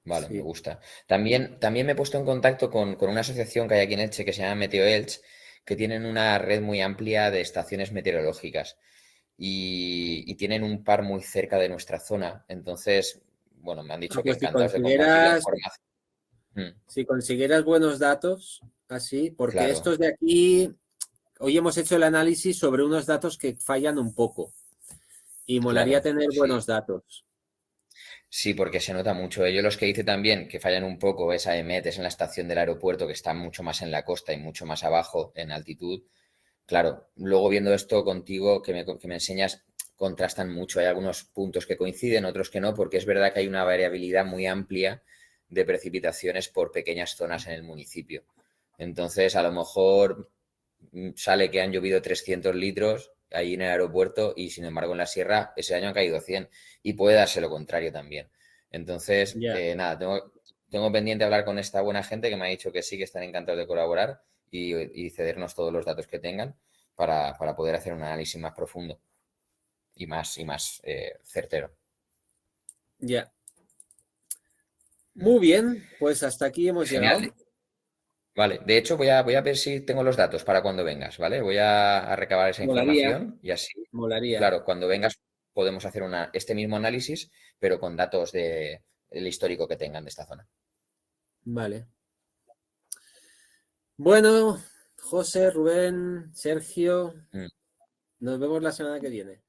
Vale, me sí. gusta. También me he puesto en contacto con una asociación que hay aquí en Elche que se llama Meteo Elche, que tienen una red muy amplia de estaciones meteorológicas y tienen un par muy cerca de nuestra zona. Entonces, bueno, me han dicho que Pues encantados de compartir la información. si consiguieras buenos datos, así, porque Claro, estos de aquí, hoy hemos hecho el análisis sobre unos datos que fallan un poco y molaría claro, tener sí. buenos datos. Sí, porque se nota mucho. Yo los que hice también, que fallan un poco, es a EMET, es en la estación del aeropuerto, que está mucho más en la costa y mucho más abajo en altitud. Claro, luego viendo esto contigo que me enseñas, contrastan mucho. Hay algunos puntos que coinciden, otros que no, porque es verdad que hay una variabilidad muy amplia de precipitaciones por pequeñas zonas en el municipio. Entonces, a lo mejor sale que han llovido 300 litros ahí en el aeropuerto y sin embargo en la sierra ese año han caído 100 y puede darse lo contrario también. Entonces, Ya, nada, tengo pendiente hablar con esta buena gente que me ha dicho que sí, que están encantados de colaborar y cedernos todos los datos que tengan para poder hacer un análisis más profundo y más certero. ya. Muy bien, pues hasta aquí hemos Genial. llegado. Vale, de hecho voy a ver si tengo los datos para cuando vengas, ¿vale? Voy a recabar esa Molaría, información y así, molaría. claro, cuando vengas podemos hacer este mismo análisis, pero con datos del histórico que tengan de esta zona. Vale. Bueno, José, Rubén, Sergio, Mm. nos vemos la semana que viene.